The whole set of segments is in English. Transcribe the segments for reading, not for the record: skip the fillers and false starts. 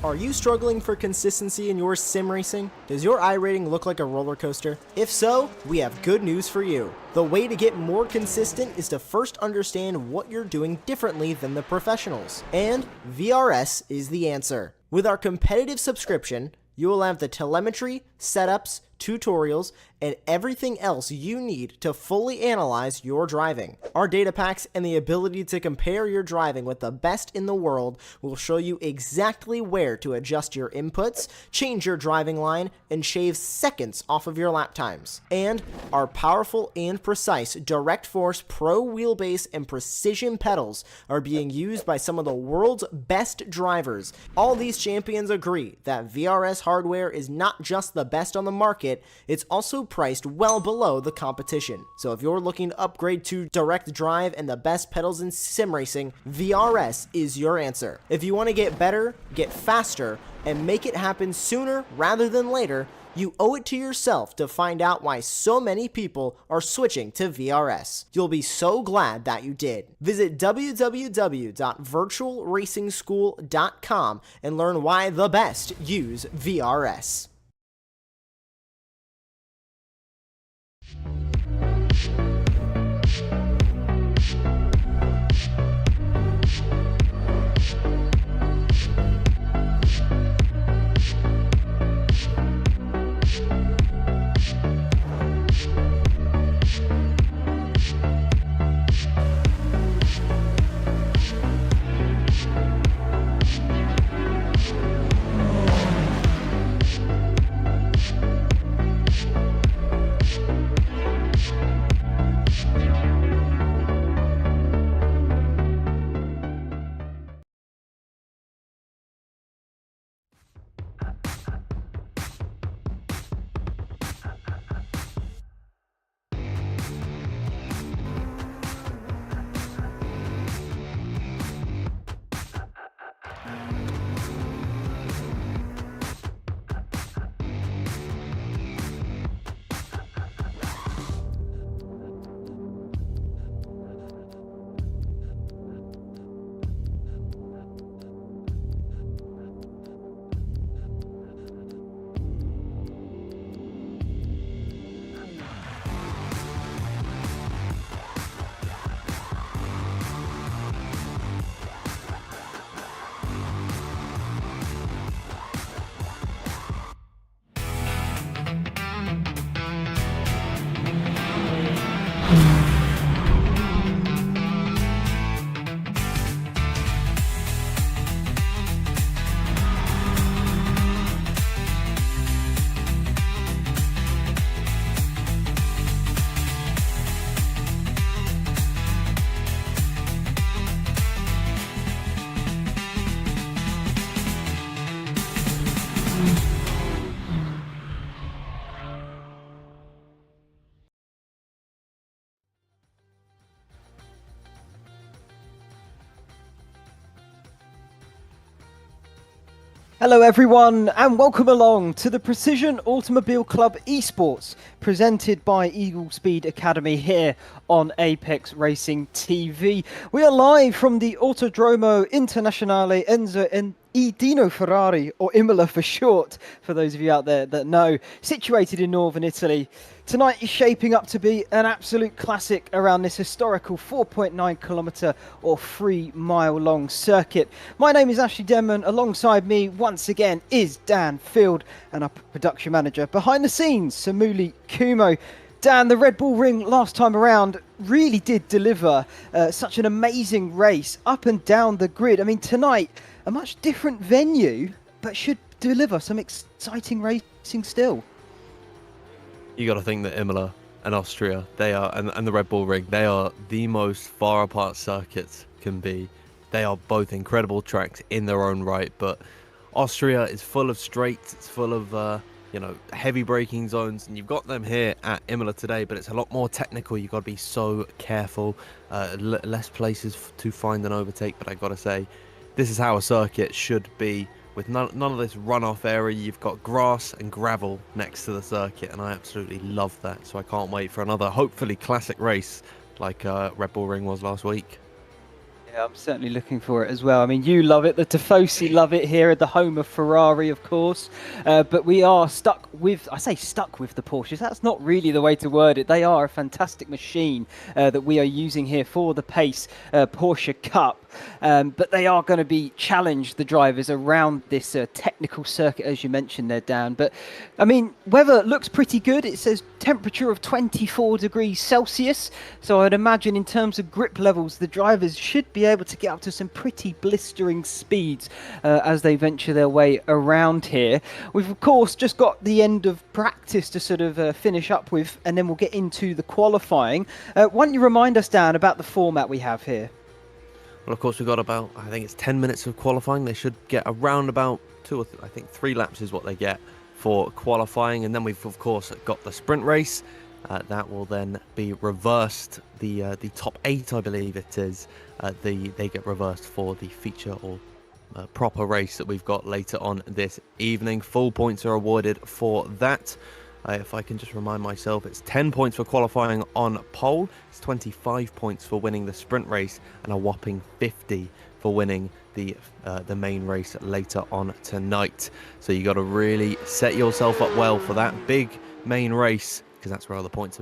Are you struggling for consistency in your sim racing? Does your iRating look like a roller coaster? If so, we have good news for you. The way to get more consistent is to first understand what you're doing differently than the professionals. And VRS is the answer. With our competitive subscription, you will have the telemetry, setups, tutorials, and everything else you need to fully analyze your driving. Our data packs and the ability to compare your driving with the best in the world will show you exactly where to adjust your inputs, change your driving line, and shave seconds off of your lap times. And our powerful and precise Direct Force Pro wheelbase and precision pedals are being used by some of the world's best drivers. All these champions agree that VRS hardware is not just the best on the market, it's also priced well below the competition. So if you're looking to upgrade to direct drive and the best pedals in sim racing, VRS is your answer. If you want to get better, get faster, and make it happen sooner rather than later, you owe it to yourself to find out why so many people are switching to VRS. You'll be so glad that you did. Visit www.virtualracingschool.com and learn why the best use VRS. Hello everyone and welcome along to the Precision Automobile Club Esports presented by Eagle Speed Academy here on Apex Racing TV. We are live from the Autodromo Internazionale Enzo e Dino Ferrari, or Imola for short, for those of you out there that know, situated in northern Italy. Tonight is shaping up to be an absolute classic around this historical 4.9 kilometre or 3 mile long circuit. My name is Ashley Denman. Alongside me once again is Dan Field and our production manager behind the scenes, Samuli Kumo. Dan, the Red Bull Ring last time around really did deliver such an amazing race up and down the grid. I mean, tonight, a much different venue, but should deliver some exciting racing still. You got to think that Imola and Austria, they are, and the Red Bull Ring, they are the most far apart circuits can be. They are both incredible tracks in their own right, but Austria is full of straights, it's full of heavy braking zones, and you've got them here at Imola today, but it's a lot more technical. You've got to be so careful, less places to find and overtake. But I got to say, this is how a circuit should be, with none of this runoff area. You've got grass and gravel next to the circuit, and I absolutely love that. So I can't wait for another, hopefully, classic race like Red Bull Ring was last week. Yeah, I'm certainly looking for it as well. I mean, you love it. The Tifosi love it here at the home of Ferrari, of course. But we are stuck with, I say stuck with the Porsches. That's not really the way to word it. They are a fantastic machine that we are using here for the Pace Porsche Cup. But they are going to be challenged, the drivers, around this technical circuit, as you mentioned there, Dan. But, I mean, weather looks pretty good. It says temperature of 24 degrees Celsius. So I'd imagine in terms of grip levels, the drivers should be able to get up to some pretty blistering speeds as they venture their way around here. We've, of course, just got the end of practice to sort of finish up with, and then we'll get into the qualifying. Why don't you remind us, Dan, about the format we have here? Well, of course, we've got about, I think it's 10 minutes of qualifying. They should get around about 3 laps is what they get for qualifying. And then we've, of course, got the sprint race. That will then be reversed. The top 8, I believe it is, they get reversed for the feature or proper race that we've got later on this evening. Full points are awarded for that. If I can just remind myself, it's 10 points for qualifying on pole, it's 25 points for winning the sprint race, and a whopping 50 for winning the main race later on tonight. So you got to really set yourself up well for that big main race, because that's where all the points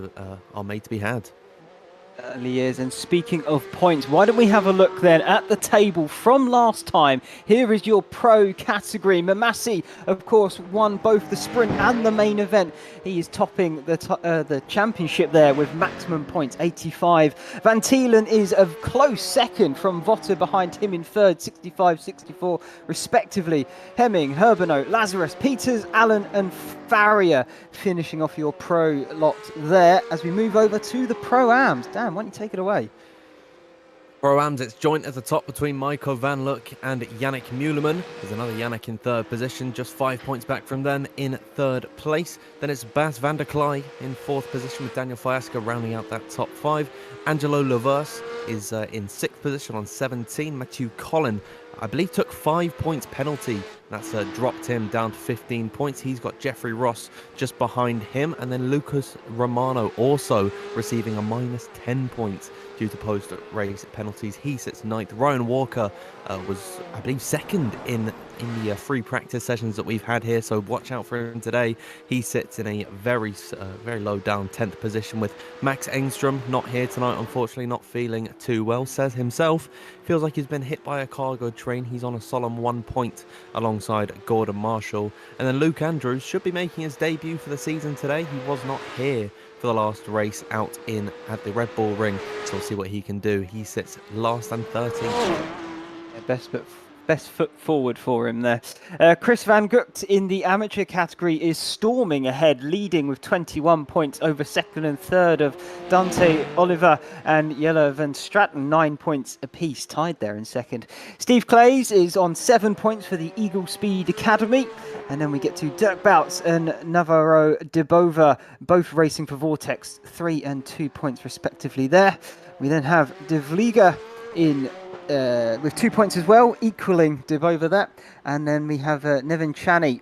are made to be had. Certainly is. And speaking of points, why don't we have a look then at the table from last time? Here is your pro category. Mamasi, of course, won both the sprint and the main event. He is topping the championship there with maximum points, 85. Van Thielen is a close second, from Votter behind him in third, 65, 64 respectively. Hemming, Herbino, Lazarus, Peters, Allen and Farrier finishing off your pro lot there. As we move over to the Pro-Ams, Dan, why don't you take it away? Pro-Ams, it's joint at the top between Maiko Van Look and Yannick Muleman. There's another Yannick in third position, just 5 points back from them in third place. Then it's Bas van der Klei in fourth position with Daniel Fiasca rounding out that top 5. Angelo Lavers is in sixth position on 17. Matthew Collin, I believe, took 5 points penalty. That's dropped him down to 15 points. He's got Jeffrey Ross just behind him. And then Lucas Romano also receiving a minus 10 points due to post-race penalties. He sits ninth. Ryan Walker was, I believe, second in the free practice sessions that we've had here, so watch out for him today. He sits in a very low down 10th position, with Max Engstrom not here tonight, unfortunately, not feeling too well, says himself. Feels like he's been hit by a cargo train. He's on a solemn 1 point alongside Gordon Marshall. And then Luke Andrews should be making his debut for the season today. He was not here for the last race out at the Red Bull Ring, so we'll see what he can do. He sits last and 13th. Yeah, best foot forward for him there. Chris Van Gucht in the amateur category is storming ahead, leading with 21 points over second and third of Dante Oliver and Jelle van Straten, 9 points apiece, tied there in second. Steve Clays is on 7 points for the Eagle Speed Academy. And then we get to Dirk Bouts and Navarro de Bova, both racing for Vortex, 3 and 2 points respectively there. We then have De Vliega in with 2 points as well, equaling De Bova that. And then we have Nevin Chani,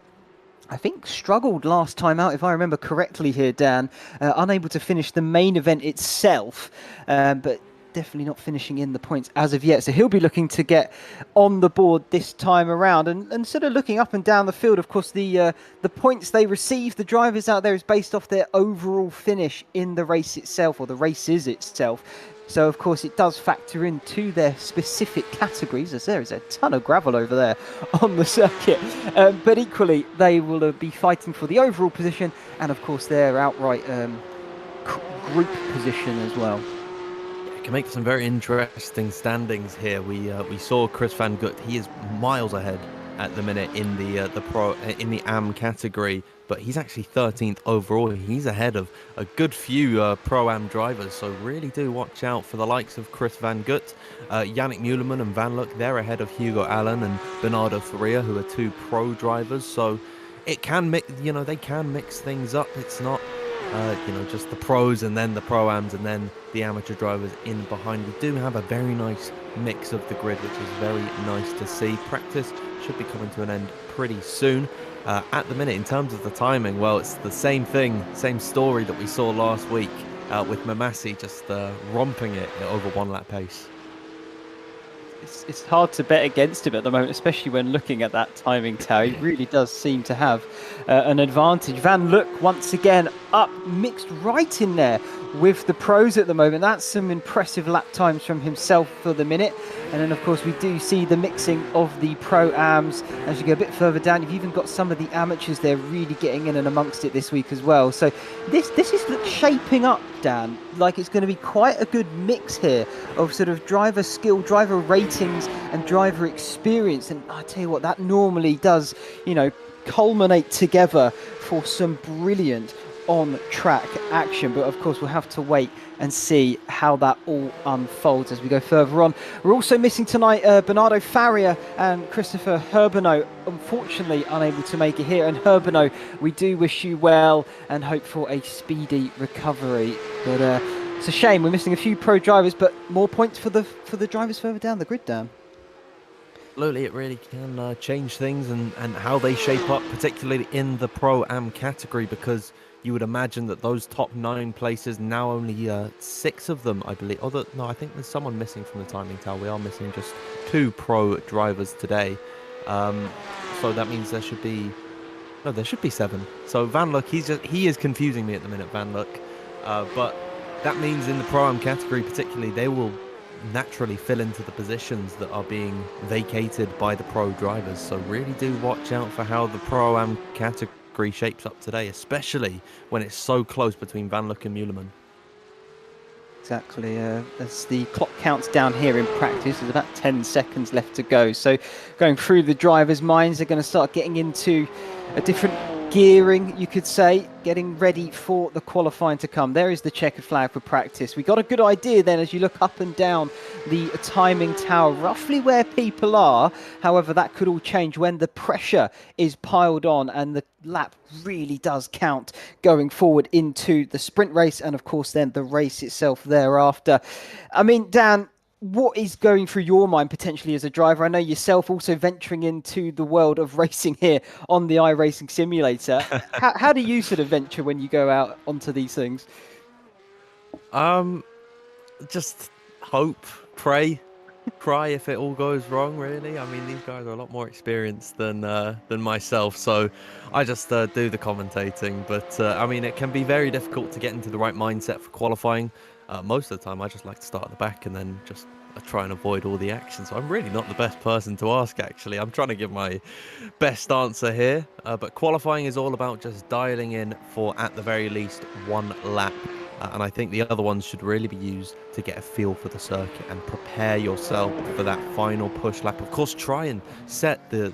I think struggled last time out, if I remember correctly here, Dan. Unable to finish the main event itself, but definitely not finishing in the points as of yet. So he'll be looking to get on the board this time around. And sort of looking up and down the field, of course, the points they receive, the drivers out there, is based off their overall finish in the race itself, or the races itself. So, of course, it does factor into their specific categories, as there is a ton of gravel over there on the circuit. But equally, they will be fighting for the overall position and, of course, their outright group position as well. It can make some very interesting standings here. We saw Chris Van Gucht. He is miles ahead at the minute in the AM category, but he's actually 13th overall. He's ahead of a good few Pro-Am drivers, so really do watch out for the likes of Chris Van Gucht. Yannick Muleman and Van Look, they're ahead of Hugo Allen and Bernardo Faria, who are 2 pro drivers, so it can mix, they can mix things up. It's not just the pros and then the Pro-Ams and then the amateur drivers in behind. We do have a very nice mix of the grid, which is very nice to see. Practice should be coming to an end pretty soon. At the minute, in terms of the timing, well, it's the same thing, same story that we saw last week with Mamasi just romping it over 1 lap pace. it's hard to bet against him at the moment, especially when looking at that timing tower. He really does seem to have an advantage. Van Look once again up, mixed right in there with the pros at the moment. That's some impressive lap times from himself for the minute. And then, of course, we do see the mixing of the pro-ams as you go a bit further down. You've even got some of the amateurs there really getting in and amongst it this week as well. So this is shaping up, Dan, like it's going to be quite a good mix here of sort of driver skill, driver ratings and driver experience. And I tell you what, that normally does, you know, culminate together for some brilliant on-track action. But of course, we'll have to wait and see how that all unfolds as we go further on. We're also missing tonight Bernardo Faria and Christopher Herbino, unfortunately unable to make it here. And Herbino, we do wish you well and hope for a speedy recovery. But it's a shame we're missing a few pro drivers, but more points for the drivers further down the grid, Dan. Absolutely, it really can change things and how they shape up, particularly in the Pro-Am category, because you would imagine that those top 9 places, now only 6 of them, I believe. Although, no, I think there's someone missing from the timing tower. We are missing just 2 pro drivers today. So that means there should be 7. So Van Look, he is confusing me at the minute, Van Look. But that means in the Pro-Am category particularly, they will naturally fill into the positions that are being vacated by the pro drivers. So really do watch out for how the Pro-Am category shapes up today, especially when it's so close between Van Look and Meuleman. Exactly. As the clock counts down here in practice, there's about 10 seconds left to go. So going through the drivers' minds, they're going to start getting into a different gearing, you could say, getting ready for the qualifying to come. There is the checkered flag for practice. We got a good idea then as you look up and down the timing tower, roughly where people are. However, that could all change when the pressure is piled on and the lap really does count going forward into the sprint race and, of course, then the race itself thereafter. I mean, Dan, what is going through your mind potentially as a driver? I know yourself also venturing into the world of racing here on the iRacing simulator. How do you sort of venture when you go out onto these things? Just hope, pray, cry if it all goes wrong, really. I mean, these guys are a lot more experienced than myself, so I just do the commentating. But I mean, it can be very difficult to get into the right mindset for qualifying. Most of the time I just like to start at the back and then just try and avoid all the action. So I'm really not the best person to ask, actually. I'm trying to give my best answer here. But qualifying is all about just dialing in for, at the very least, 1 lap. And I think the other ones should really be used to get a feel for the circuit and prepare yourself for that final push lap. Of course, try and set the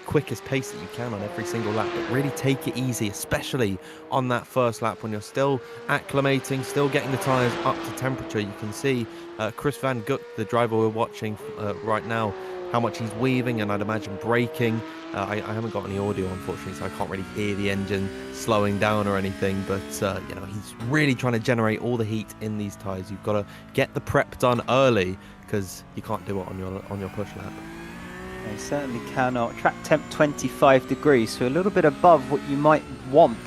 quickest pace that you can on every single lap, but really take it easy, especially on that first lap when you're still acclimating, still getting the tyres up to temperature. You can see Chris Van Gook, the driver we're watching right now, how much he's weaving and I'd imagine braking. I haven't got any audio, unfortunately, so I can't really hear the engine slowing down or anything, but you know, he's really trying to generate all the heat in these tyres. You've got to get the prep done early because you can't do it on your push lap. You certainly cannot. Track temp 25 degrees, so a little bit above what you might want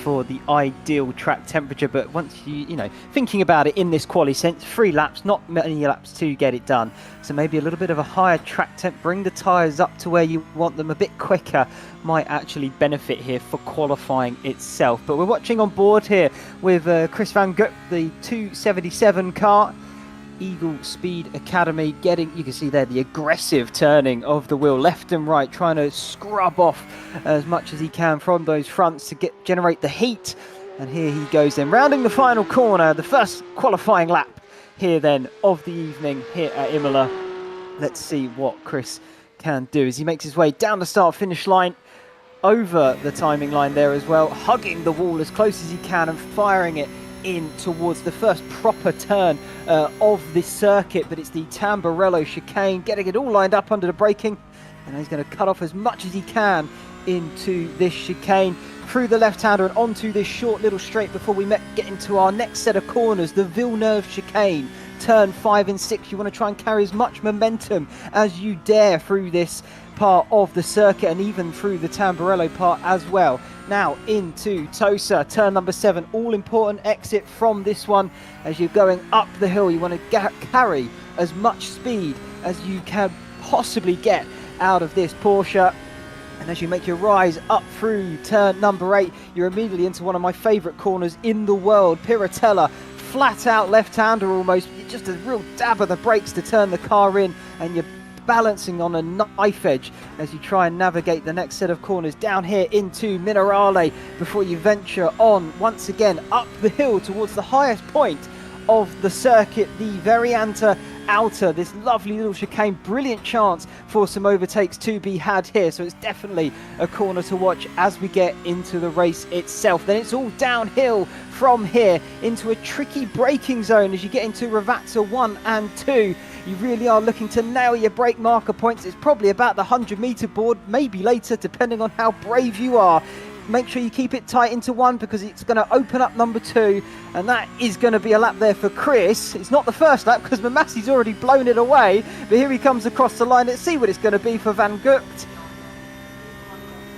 for the ideal track temperature. But once you know, thinking about it in this quali sense, 3 laps, not many laps to get it done. So maybe a little bit of a higher track temp, bring the tyres up to where you want them a bit quicker, might actually benefit here for qualifying itself. But we're watching on board here with Chris Van Gook, the 277 car. Eagle Speed Academy getting, you can see there, the aggressive turning of the wheel left and right, trying to scrub off as much as he can from those fronts to generate the heat. And here he goes then, rounding the final corner, the first qualifying lap here then of the evening here at Imola. Let's see what Chris can do as he makes his way down the start finish line, over the timing line there as well, hugging the wall as close as he can and firing it in towards the first proper turn of this circuit. But it's the Tamburello chicane, getting it all lined up under the braking, and he's going to cut off as much as he can into this chicane, through the left-hander and onto this short little straight before we get into our next set of corners, the Villeneuve chicane, turn 5 and 6. You want to try and carry as much momentum as you dare through this part of the circuit and even through the Tamburello part as well. Now into Tosa, turn number 7, all important exit from this one. As you're going up the hill, you want to carry as much speed as you can possibly get out of this Porsche. And as you make your rise up through turn number 8, you're immediately into one of my favourite corners in the world, Piratella. Flat out left-hander almost, just a real dab of the brakes to turn the car in, and you're balancing on a knife edge as you try and navigate the next set of corners down here into Minerale before you venture on once again up the hill towards the highest point of the circuit, the Varianta Outer. This lovely little chicane, brilliant chance for some overtakes to be had here, so it's definitely a corner to watch as we get into the race itself. Then it's all downhill from here into a tricky braking zone as you get into Ravazza 1 and 2. You really are looking to nail your brake marker points. It's probably about the 100-meter board, maybe later, depending on how brave you are. Make sure you keep it tight into 1 because it's going to open up number 2, and that is going to be a lap there for Chris. It's not the first lap because Mamassi's already blown it away, but here he comes across the line. Let's see what it's going to be for Van Gucht.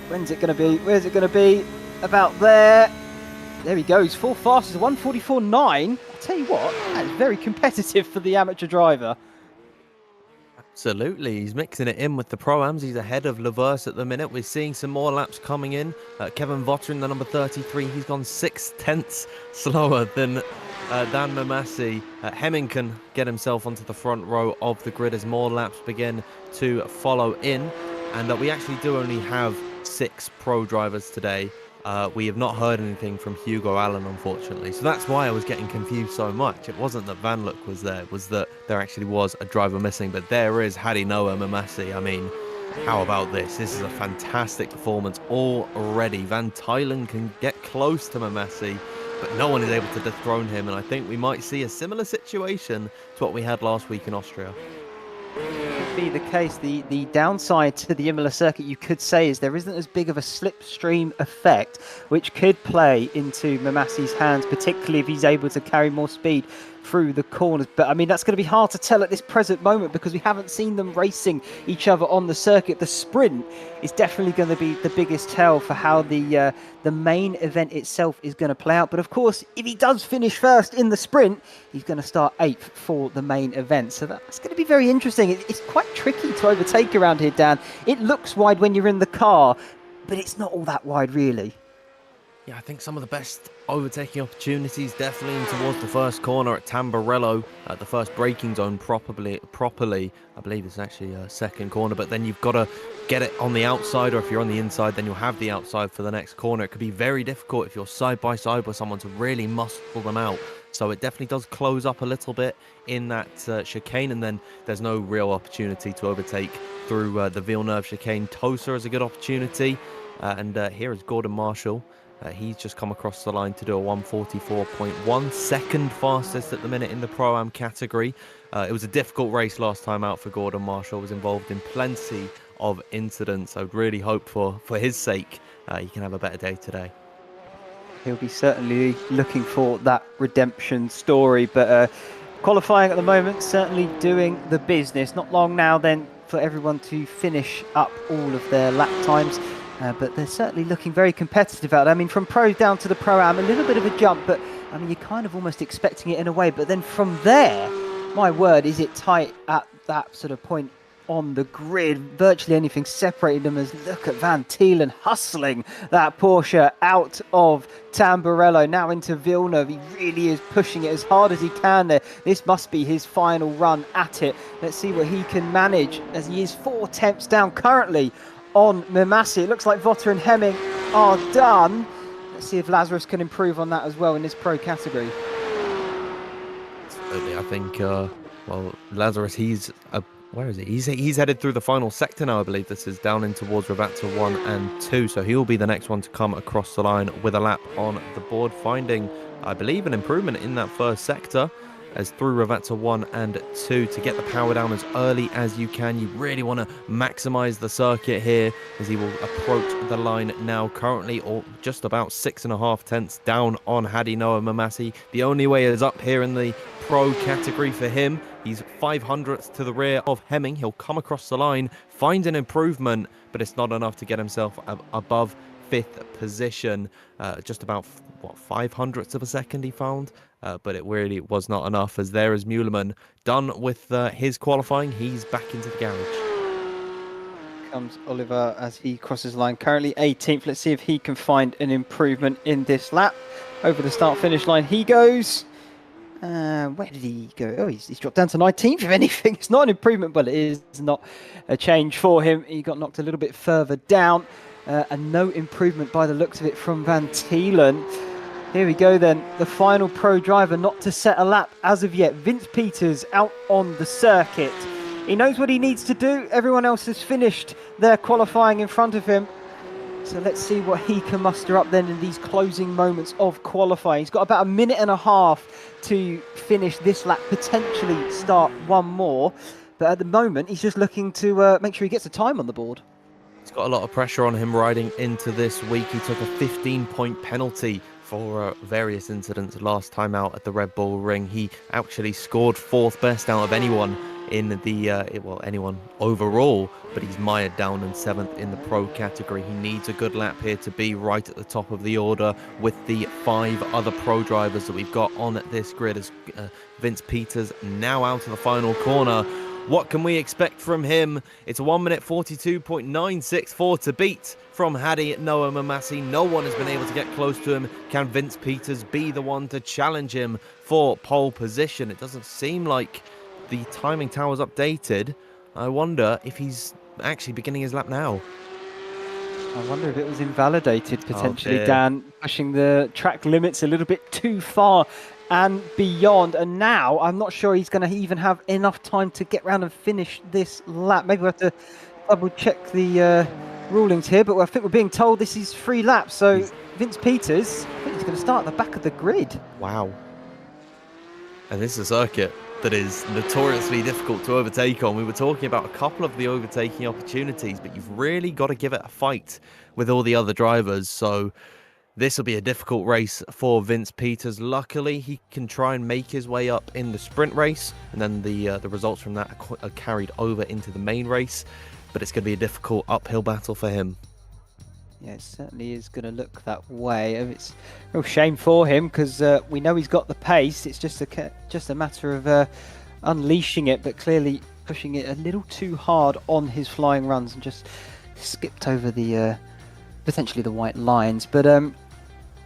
When's it going to be? Where's it going to be? About there. There he goes, 4 fastest, 1:44.9. I'll tell you what, that is very competitive for the amateur driver. Absolutely, he's mixing it in with the Pro-Ams. He's ahead of Leverse at the minute. We're seeing some more laps coming in. Kevin Votter in the number 33, he's gone 6/10 slower than Dan Mamassi. Hemming can get himself onto the front row of the grid as more laps begin to follow in. And we actually do only have 6 pro drivers today. We have not heard anything from Hugo Allen, unfortunately. So that's why I was getting confused so much. It wasn't that Van Luck was there, it was that there actually was a driver missing. But there is Hadi Noah Mamassi. I mean, how about this? This is a fantastic performance already. Van Tuylen can get close to Mamassi, but no one is able to dethrone him. And I think we might see a similar situation to what we had last week in Austria. Could be the case. The downside to the Imola circuit, you could say, is there isn't as big of a slipstream effect, which could play into Mamassi's hands, particularly if he's able to carry more speed through the corners. But I mean, that's going to be hard to tell at this present moment because we haven't seen them racing each other on the circuit. The sprint is definitely going to be the biggest tell for how the main event itself is going to play out. But of course, if he does finish first in the sprint, he's going to start 8th for the main event. So that's going to be very interesting. It's quite tricky to overtake around here, Dan. It looks wide when you're in the car, but it's not all that wide, really. Yeah, I think some of the best overtaking opportunities definitely in towards the first corner at Tamburello, at the first braking zone properly. I believe it's actually a second corner, but then you've got to get it on the outside, or if you're on the inside, then you'll have the outside for the next corner. It could be very difficult if you're side by side with someone to really muscle them out. So it definitely does close up a little bit in that chicane, and then there's no real opportunity to overtake through the Villeneuve chicane. Tosa is a good opportunity, and here is Gordon Marshall. He's just come across the line to do a 1:44.1, second fastest at the minute in the Pro-Am category. It was a difficult race last time out for Gordon Marshall. Was involved in plenty of incidents. I would really hope for his sake he can have a better day today. He'll be certainly looking for that redemption story, but qualifying at the moment, certainly doing the business. Not long now then for everyone to finish up all of their lap times. But they're certainly looking very competitive out there. I mean, from Pro down to the Pro-Am, a little bit of a jump, but I mean, you're kind of almost expecting it in a way. But then from there, my word, is it tight at that sort of point on the grid. Virtually anything separating them. As look at Van Thielen hustling that Porsche out of Tamburello, now into Villeneuve. He really is pushing it as hard as he can there. This must be his final run at it. Let's see what he can manage, as he is 4 tenths down currently on Mamassi. It looks like Votter and Hemming are done. Let's see if Lazarus can improve on that as well in this pro category. Absolutely, I think, well, Lazarus, where is he? He's headed through the final sector now, I believe. This is down in towards Ravazza 1 and 2, so he'll be the next one to come across the line with a lap on the board, finding, I believe, an improvement in that first sector, as through Ravazza 1 and 2 to get the power down as early as you can. You really want to maximize the circuit here, as he will approach the line now, currently or just about 6.5 tenths down on Hadi Noah Mamassi. The only way is up here in the pro category for him. He's 500ths to the rear of Hemming. He'll come across the line, find an improvement, but it's not enough to get himself above 5th position. Just about, what, 0.05 of a second he found? But it really was not enough, as there is Muleman done with his qualifying. He's back into the garage. Comes Oliver as he crosses the line, currently 18th. Let's see if he can find an improvement in this lap. Over the start-finish line he goes. Where did he go? Oh, he's dropped down to 19th, if anything. It's not an improvement, but it is not a change for him. He got knocked a little bit further down. And no improvement by the looks of it from Van Thielen. Here we go then, the final pro driver not to set a lap as of yet. Vince Peters out on the circuit. He knows what he needs to do. Everyone else has finished their qualifying in front of him. So let's see what he can muster up then in these closing moments of qualifying. He's got about 1.5 minutes to finish this lap, potentially start one more. But at the moment, he's just looking to make sure he gets a time on the board. He's got a lot of pressure on him riding into this week. He took a 15-point penalty for various incidents last time out at the Red Bull Ring. He actually scored 4th best out of anyone in the, anyone overall, but he's mired down in 7th in the pro category. He needs a good lap here to be right at the top of the order with the 5 other pro drivers that we've got on this grid, as Vince Peters now out of the final corner. What can we expect from him? It's a 1 minute 42.964 to beat from Hadi Noah Mamasi. No one has been able to get close to him. Can Vince Peters be the one to challenge him for pole position? It doesn't seem like the timing tower's updated. I wonder if he's actually beginning his lap now. I wonder if it was invalidated potentially, dear. Dan, pushing the track limits a little bit too far and beyond. And now I'm not sure he's going to even have enough time to get round and finish this lap. Maybe we'll have to double check the rulings here, but I think we're being told this is 3 laps. So Vince Peters, I think he's going to start at the back of the grid. Wow. And this is a circuit that is notoriously difficult to overtake on. We were talking about a couple of the overtaking opportunities, but you've really got to give it a fight with all the other drivers. So this will be a difficult race for Vince Peters. Luckily, he can try and make his way up in the sprint race, and then the results from that are carried over into the main race. But it's going to be a difficult uphill battle for him. Yeah, it certainly is going to look that way. It's a real shame for him because we know he's got the pace. It's just a matter of unleashing it, but clearly pushing it a little too hard on his flying runs and just skipped over the potentially the white lines. But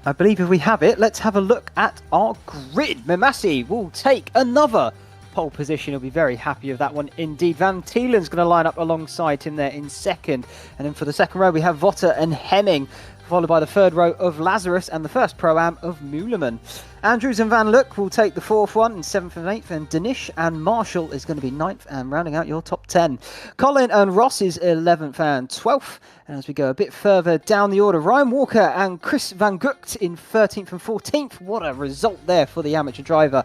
I believe if we have it, let's have a look at our grid. Mamasi will take another pole position. He'll be very happy with that one indeed. Van Thielen's going to line up alongside him there in second. And then for the second row, we have Votter and Hemming, followed by the third row of Lazarus and the first Pro-Am of Muleman. Andrews and Van Look will take the 4th one, and 7th and 8th, and Danish and Marshall is going to be 9th and rounding out your top 10. Colin and Ross is 11th and 12th. And as we go a bit further down the order, Ryan Walker and Chris Van Gucht in 13th and 14th. What a result there for the amateur driver.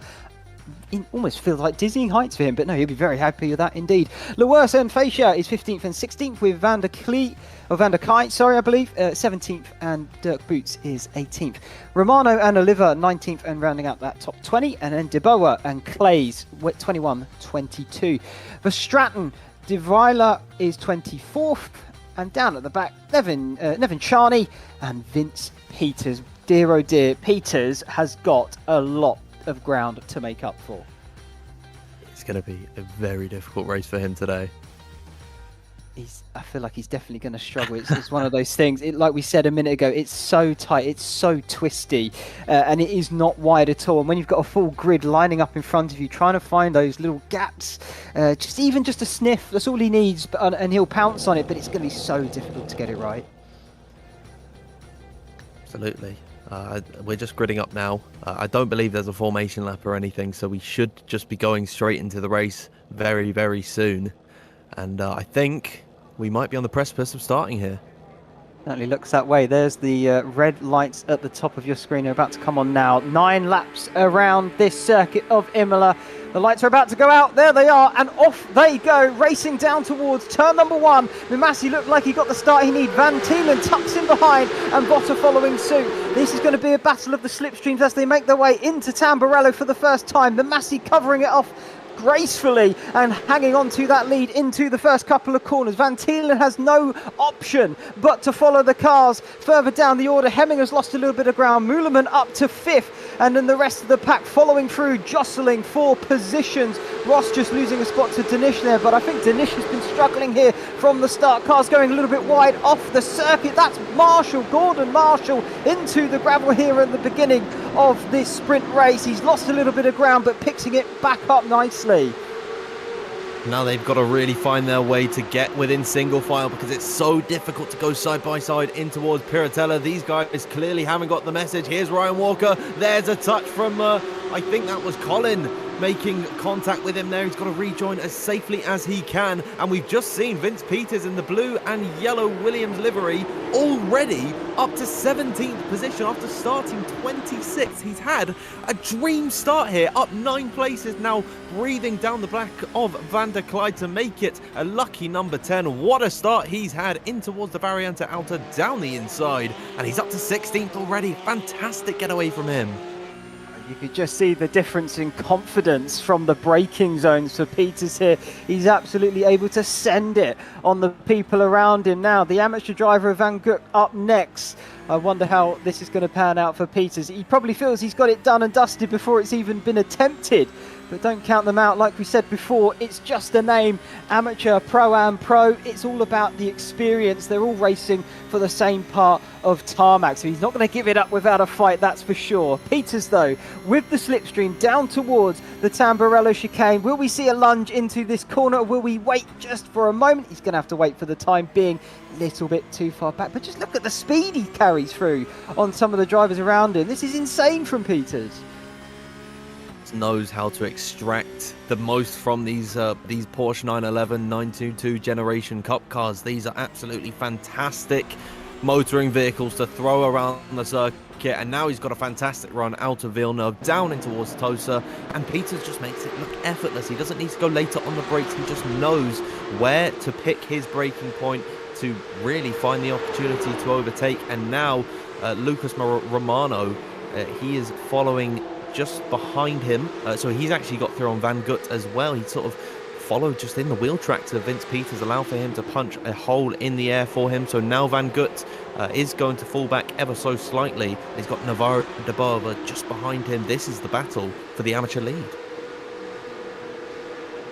It almost feels like dizzying heights for him, but no, he'll be very happy with that indeed. Lewis and Fascia is 15th and 16th, with Van der Kai, I believe, 17th, and Dirk Boots is 18th. Romano and Oliver 19th and rounding out that top 20, and then Deboa and Clays 21-22. Verstraeten, De Vrijler is 24th, and down at the back, Nevin Charney and Vince Peters. Dear oh dear, Peters has got a lot of ground to make up for. It's going to be a very difficult race for him today. I feel like he's definitely going to struggle. It's one of those things, like we said a minute ago, it's so tight, it's so twisty, and it is not wide at all. And when you've got a full grid lining up in front of you, trying to find those little gaps, just a sniff, that's all he needs, and he'll pounce on it, but it's going to be so difficult to get it right. Absolutely. We're just gridding up now. I don't believe there's a formation lap or anything, so we should just be going straight into the race very, very soon. And I think we might be on the precipice of starting here. Certainly looks that way. There's the red lights at the top of your screen are about to come on now. 9 laps around this circuit of Imola. The lights are about to go out. There they are, and off they go, racing down towards turn number 1. Mamasi looked like he got the start he needed. Van Thielen tucks in behind, and Botta following suit. This is going to be a battle of the slipstreams as they make their way into Tamburello for the first time. Mamasi covering it off gracefully and hanging on to that lead into the first couple of corners. Van Thielen has no option but to follow the cars further down the order. Hemming has lost a little bit of ground. Mühlmann up to 5th, and then the rest of the pack following through, jostling for positions. Ross just losing a spot to Danish there, but I think Danish has been struggling here from the start. Cars going a little bit wide off the circuit. That's Marshall, Gordon Marshall, into the gravel here at the beginning of this sprint race. He's lost a little bit of ground, but picking it back up nicely. Now they've got to really find their way to get within single file, because it's so difficult to go side by side in towards Piratella. These guys clearly haven't got the message. Here's Ryan Walker. There's a touch from, I think that was Colin, making contact with him there. He's got to rejoin as safely as he can. And we've just seen Vince Peters in the blue and yellow Williams livery already up to 17th position after starting 26th. He's had a dream start here, up 9 places, now breathing down the back of Van der Clyde to make it a lucky number 10. What a start he's had in towards the Variante Outer down the inside, and he's up to 16th already. Fantastic getaway from him. You could just see the difference in confidence from the braking zones for Peters here. He's absolutely able to send it on the people around him now. The amateur driver Van Gook up next. I wonder how this is going to pan out for Peters. He probably feels he's got it done and dusted before it's even been attempted. But don't count them out. Like we said before, it's just a name. Amateur, Pro-Am, Pro. It's all about the experience. They're all racing for the same part of tarmac. So he's not going to give it up without a fight, that's for sure. Peters, though, with the slipstream down towards the Tamburello chicane. Will we see a lunge into this corner, or will we wait just for a moment? He's going to have to wait for the time being. Little bit too far back. But just look at the speed he carries through on some of the drivers around him. This is insane from Peters. Knows how to extract the most from these Porsche 911 922 generation cup cars. These are absolutely fantastic motoring vehicles to throw around the circuit, and now he's got a fantastic run out of Villeneuve down in towards Tosa, and Peters just makes it look effortless. He doesn't need to go later on the brakes. He just knows where to pick his braking point to really find the opportunity to overtake. And now Lucas Romano, he is following just behind him, so he's actually got through on Van Gut as well. He sort of followed just in the wheel tracks of Vince Peters, allow for him to punch a hole in the air for him. So now Van Gut is going to fall back ever so slightly. He's got Navarro de Barber just behind him. This is the battle for the amateur lead.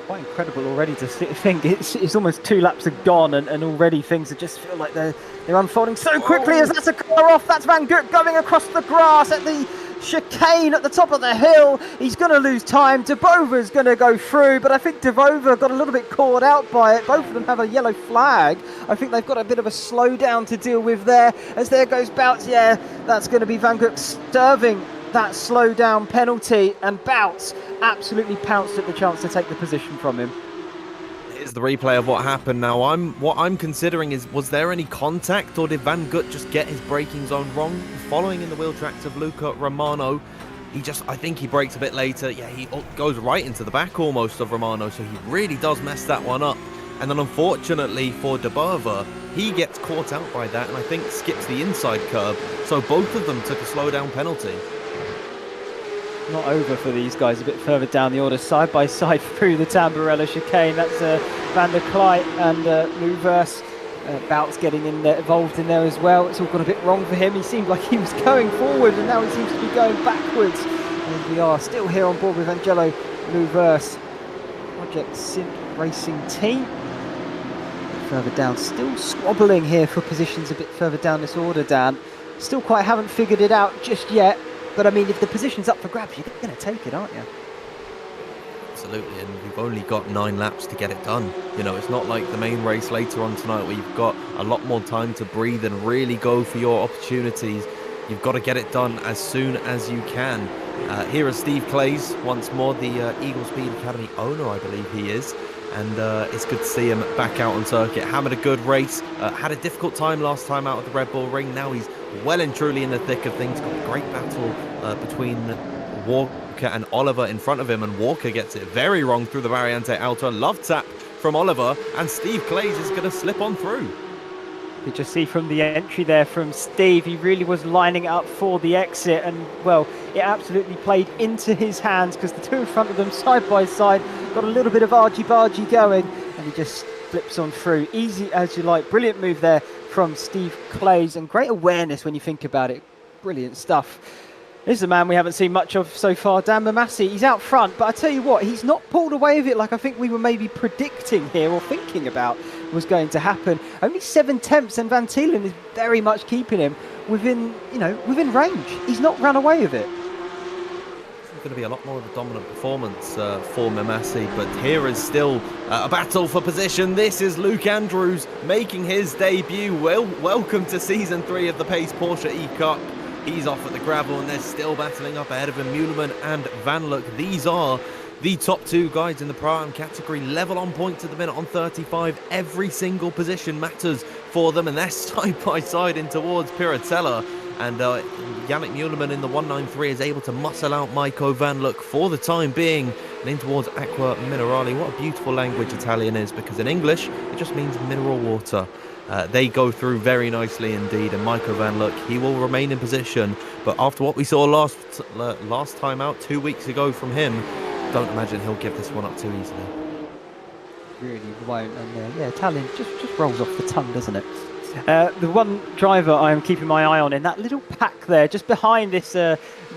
Quite incredible already to think it's almost 2 laps are gone, and already things just feel like they're unfolding so quickly. As that's a car off. That's Van Gut going across the grass at the chicane at the top of the hill. He's going to lose time. De Bover's going to go through, but I think De Bover got a little bit caught out by it. Both of them have a yellow flag. I think they've got a bit of a slowdown to deal with there. As there goes Bouts. Yeah, that's going to be Van Gut serving that slowdown penalty, and Bouts absolutely pounced at the chance to take the position from him. Here's the replay of what happened now. What I'm considering is, was there any contact, or did Van Gut just get his braking zone wrong? Following in the wheel tracks of Luca Romano, I think he brakes a bit later. Yeah, he goes right into the back almost of Romano, so he really does mess that one up. And then unfortunately for De Barber, he gets caught out by that, and I think skips the inside curb. So both of them took a slowdown penalty. Not over for these guys a bit further down the order, side by side through the Tamburello chicane. That's Van der Clyde and Louvers. Bouts getting involved in there as well. It's all gone a bit wrong for him. He seemed like he was going forward, and now he seems to be going backwards. And we are still here on board with Angelo Louvers, Project Sim Racing team. Further down, still squabbling here for positions a bit further down this order, Dan. Still quite haven't figured it out just yet. But I mean, if the position's up for grabs, you're going to take it, aren't you? Absolutely, and you've only got 9 laps to get it done. You know, it's not like the main race later on tonight where you've got a lot more time to breathe and really go for your opportunities. You've got to get it done as soon as you can. Here is Steve Clays, once more the Eagle Speed Academy owner, I believe he is. And it's good to see him back out on circuit. Hammered a good race, had a difficult time last time out at the Red Bull Ring. Now he's well and truly in the thick of things. Got a great battle between Walker and Oliver in front of him, and Walker gets it very wrong through the Variante Outer. Love tap from Oliver, and Steve Clays is going to slip on through. You just see from the entry there from Steve, he really was lining it up for the exit, and well, it absolutely played into his hands because the two in front of them side by side got a little bit of argy-bargy going, and he just flips on through. Easy as you like. Brilliant move there from Steve Clays, and great awareness when you think about it. Brilliant stuff. This is a man we haven't seen much of so far, Dan Mamassi. He's out front, but I tell you what, he's not pulled away with it like I think we were maybe predicting here or thinking about was going to happen. Only 7/10, and Van Thielen is very much keeping him within range. He's not run away with it. It's going to be a lot more of a dominant performance for Mamassi, but here is still a battle for position. This is Luke Andrews making his debut. Well, welcome to Season 3 of the Pace Porsche E-Cup. He's off at the gravel, and they're still battling up ahead of him. Muleman and Van Luck. These are the top two guys in the Pro-Am category, level on points at the minute on 35. Every single position matters for them, and they're side by side in towards Piratella. And Yannick Muleman in the 193 is able to muscle out Maiko Van Luck for the time being, and in towards Acqua Minerale. What a beautiful language Italian is, because in English it just means mineral water. They go through very nicely indeed, and Maiko Van Luck, he will remain in position, but after what we saw last time out 2 weeks ago from him, don't imagine he'll give this one up too easily. Really won't, and yeah, Italian just rolls off the tongue, doesn't it? The one driver I am keeping my eye on in that little pack there, just behind this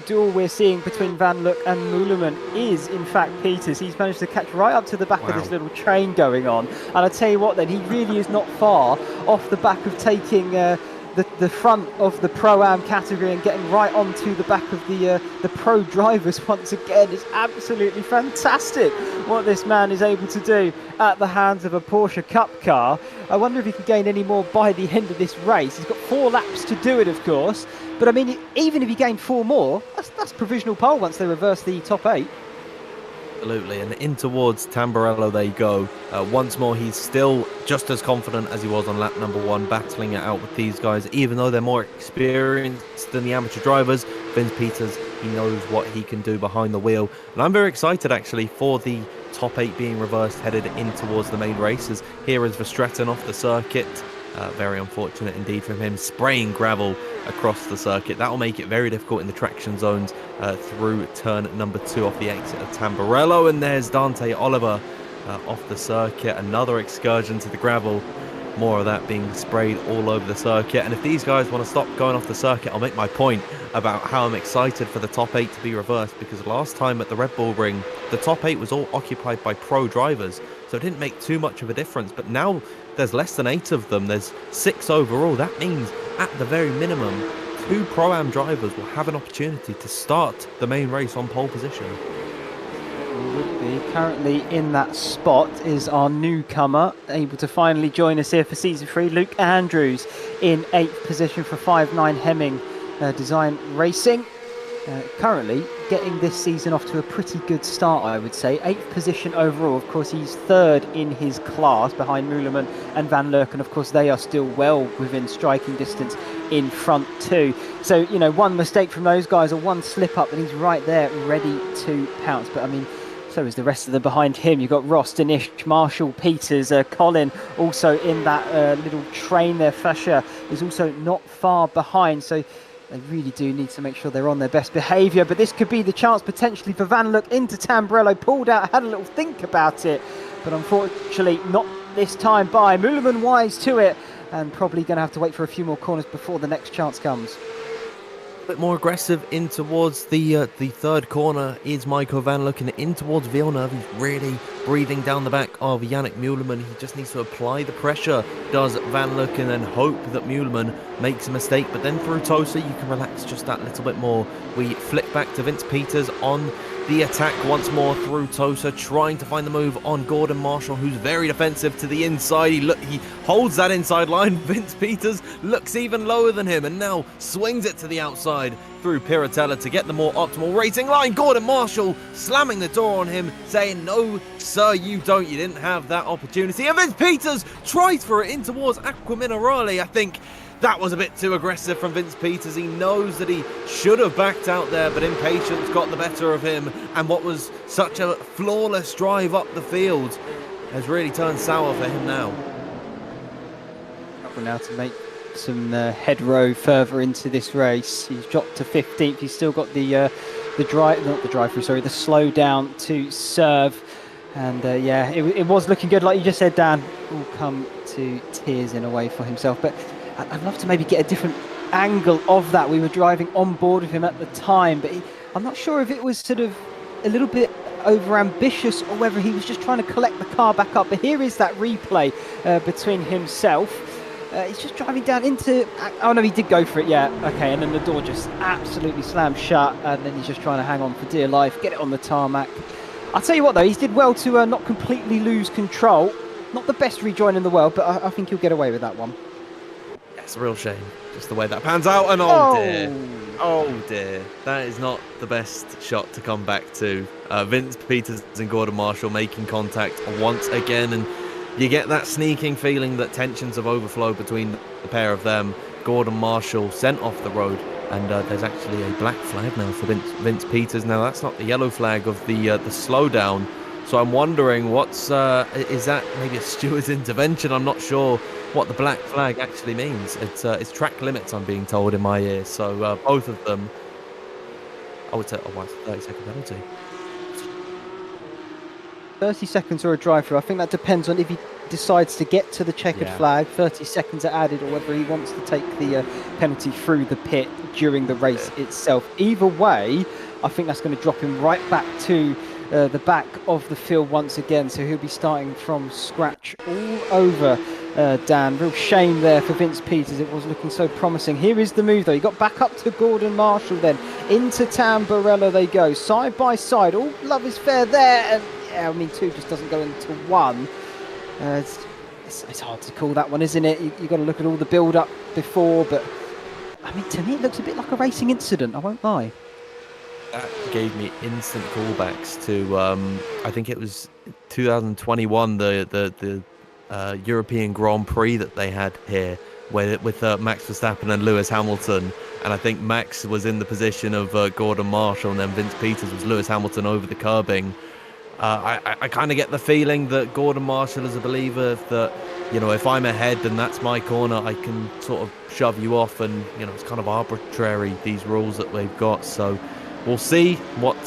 duel we're seeing between Van Luck and Muleman, is in fact Peters. He's managed to catch right up to the back of this little train going on, and I tell you what then, he really is not far off the back of taking the front of the Pro-Am category and getting right onto the back of the pro drivers once again. It's absolutely fantastic what this man is able to do at the hands of a Porsche Cup car. I wonder if he can gain any more by the end of this race. He's got 4 laps to do it, of course, but I mean, even if he gained 4 more, that's provisional pole once they reverse the top 8. Absolutely, and in towards Tamburello they go. Once more, he's still just as confident as he was on lap number 1, battling it out with these guys. Even though they're more experienced than the amateur drivers, Vince Peters, he knows what he can do behind the wheel. And I'm very excited, actually, for the top 8 being reversed, headed in towards the main races. Here is Verstraeten off the circuit. Very unfortunate indeed from him, spraying gravel across the circuit. That will make it very difficult in the traction zones through turn number 2 off the exit of Tamburello. And there's Dante Oliver off the circuit, another excursion to the gravel. More of that being sprayed all over the circuit. And if these guys want to stop going off the circuit, I'll make my point about how I'm excited for the top 8 to be reversed, because last time at the Red Bull Ring, the top 8 was all occupied by pro drivers, so it didn't make too much of a difference. But now there's less than 8 of them. There's 6 overall. That means at the very minimum 2 Pro-Am drivers will have an opportunity to start the main race on pole position. Would be currently in that spot is our newcomer, able to finally join us here for Season 3, Luke Andrews, in 8th position for 5.9 Hemming Design Racing. Currently getting this season off to a pretty good start, I would say. 8th position overall. Of course, he's 3rd in his class behind Muleman and Van Luck, and of course they are still well within striking distance in front too. So, you know, one mistake from those guys or one slip up and he's right there ready to pounce. But I mean, so is the rest of them behind him. You've got Ross, Danish, Marshall, Peters, Colin also in that little train there. Fasher is also not far behind. So they really do need to make sure they're on their best behaviour. But this could be the chance potentially for Van Luck into Tamburello. Pulled out, had a little think about it, but unfortunately not this time by. Muleman wise to it, and probably going to have to wait for a few more corners before the next chance comes. A bit more aggressive in towards the 3rd corner is Maiko Van Luck, and in towards Villeneuve. He's really breathing down the back of Yannick Muleman. He just needs to apply the pressure, does Van Luck, and then hope that Muleman makes a mistake. But then through Tosa, you can relax just that little bit more. We flick back to Vince Peters on the attack once more through Tosa, trying to find the move on Gordon Marshall, who's very defensive to the inside. He holds that inside line. Vince Peters looks even lower than him and now swings it to the outside through Piratella to get the more optimal racing line. Gordon Marshall slamming the door on him, saying, "No, sir, you don't. You didn't have that opportunity." And Vince Peters tries for it in towards Acqua Minerale. I think that was a bit too aggressive from Vince Peters. He knows that he should have backed out there, but impatience got the better of him. And what was such a flawless drive up the field has really turned sour for him now. struggle now to make some headrow further into this race. He's dropped to 15th. He's still got the slow down to serve. And yeah, it was looking good, like you just said, Dan. All come to tears in a way for himself. But I'd love to maybe get a different angle of that. We were driving on board with him at the time, but I'm not sure if it was sort of a little bit over ambitious or whether he was just trying to collect the car back up. But here is that replay between himself. He's just driving down into... Oh no, he did go for it, yeah. Okay, and then the door just absolutely slammed shut, and then he's just trying to hang on for dear life, get it on the tarmac. I'll tell you what though, he did well to not completely lose control. Not the best rejoin in the world, but I think he'll get away with that one. It's a real shame, just the way that pans out, and oh dear, that is not the best shot to come back to. Vince Peters and Gordon Marshall making contact once again, and you get that sneaking feeling that tensions have overflowed between the pair of them. Gordon Marshall sent off the road, and there's actually a black flag now for Vince Peters. Now that's not the yellow flag of the slowdown, so I'm wondering what's is that maybe a steward's intervention? I'm not sure what the black flag actually means. It's track limits, I'm being told in my ear. So both of them, I would say, oh, it's a 30-second penalty. 30 seconds or a drive-through. I think that depends on if he decides to get to the checkered flag. 30 seconds are added, or whether he wants to take the penalty through the pit during the race itself. Either way, I think that's going to drop him right back to the back of the field once again. So he'll be starting from scratch all over. Dan, real shame there for Vince Peters. It was looking so promising. Here is the move though. He got back up to Gordon Marshall, then into Tamburello they go, side by side. All love is fair there, and yeah, I mean, 2 just doesn't go into 1. It's hard to call that one, isn't it? You've got to look at all the build-up before, but I mean, to me it looks a bit like a racing incident, I won't lie. That gave me instant callbacks to I think it was 2021, the European Grand Prix that they had here, with Max Verstappen and Lewis Hamilton, and I think Max was in the position of Gordon Marshall, and then Vince Peters was Lewis Hamilton over the curbing. I kind of get the feeling that Gordon Marshall is a believer that, you know, if I'm ahead and that's my corner, I can sort of shove you off, and, you know, it's kind of arbitrary, these rules that we've got. So we'll see what,